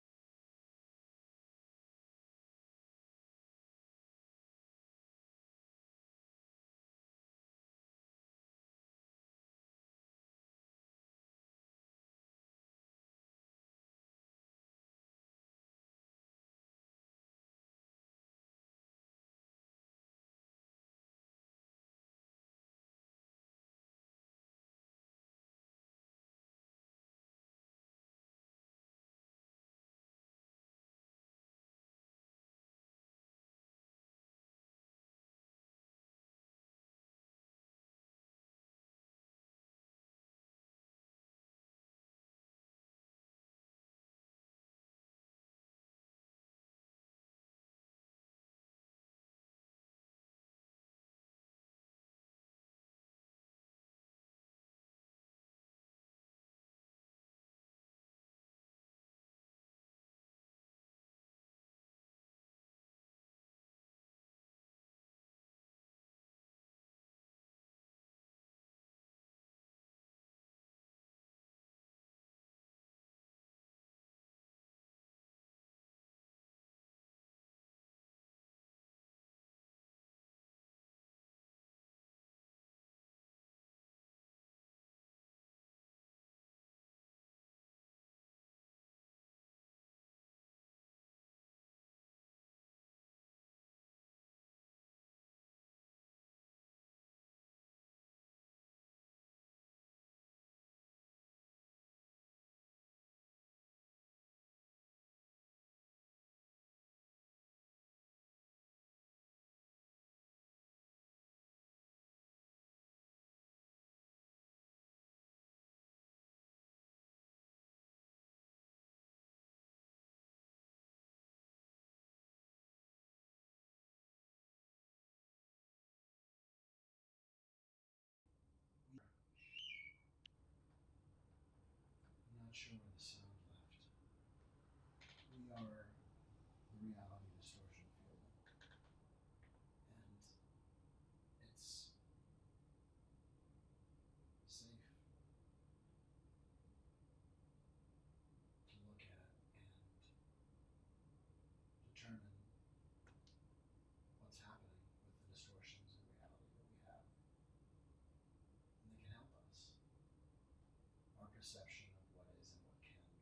perception of what is and what can be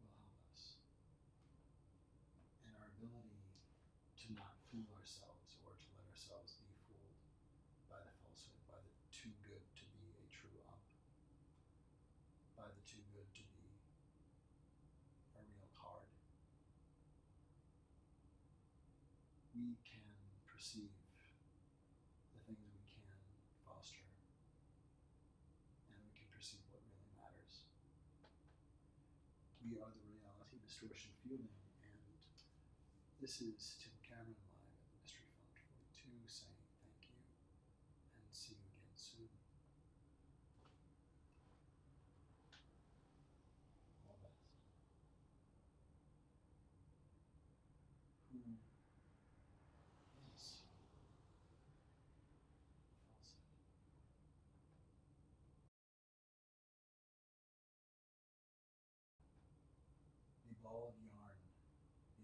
will help us. And our ability to not fool ourselves or to let ourselves be fooled by the falsehood, by the too good to be a true up, by the too good to be a real card. We can perceive the things we can foster, and we can perceive what really matters. We are the reality distortion fielding, and this is Tim Cameron live at the Mystery Fund 42 saying thank you and see you again soon. All the best. Who is falsehood? The ball of yarn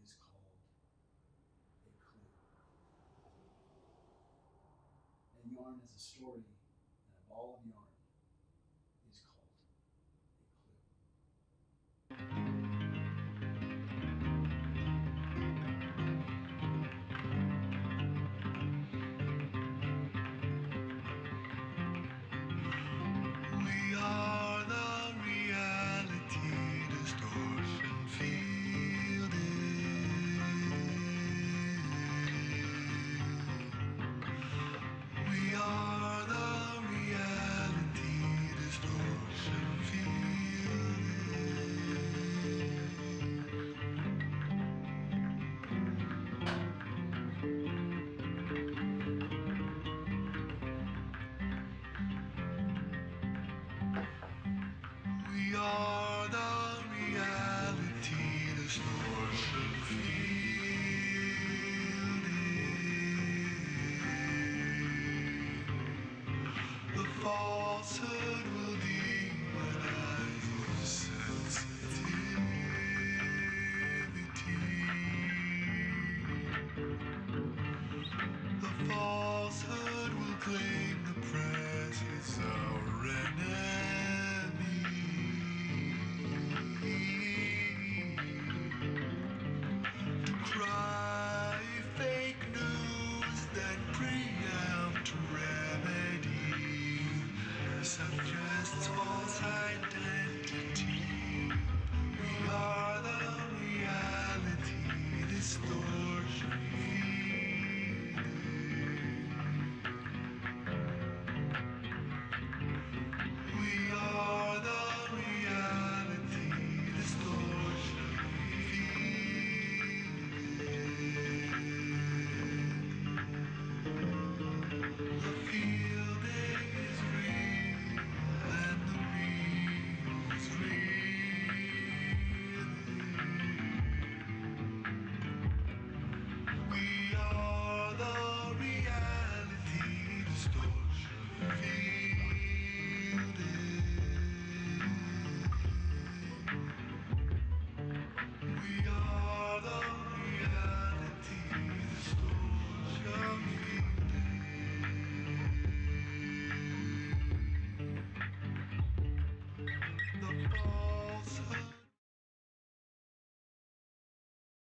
is called a clue. A yarn is a story, and a ball of yarn is called a clue. We are the reality distortion fielding. We are the reality distortion fielding. We are the reality distortion fielding. The falsehood will demonize your sensitivity. The falsehood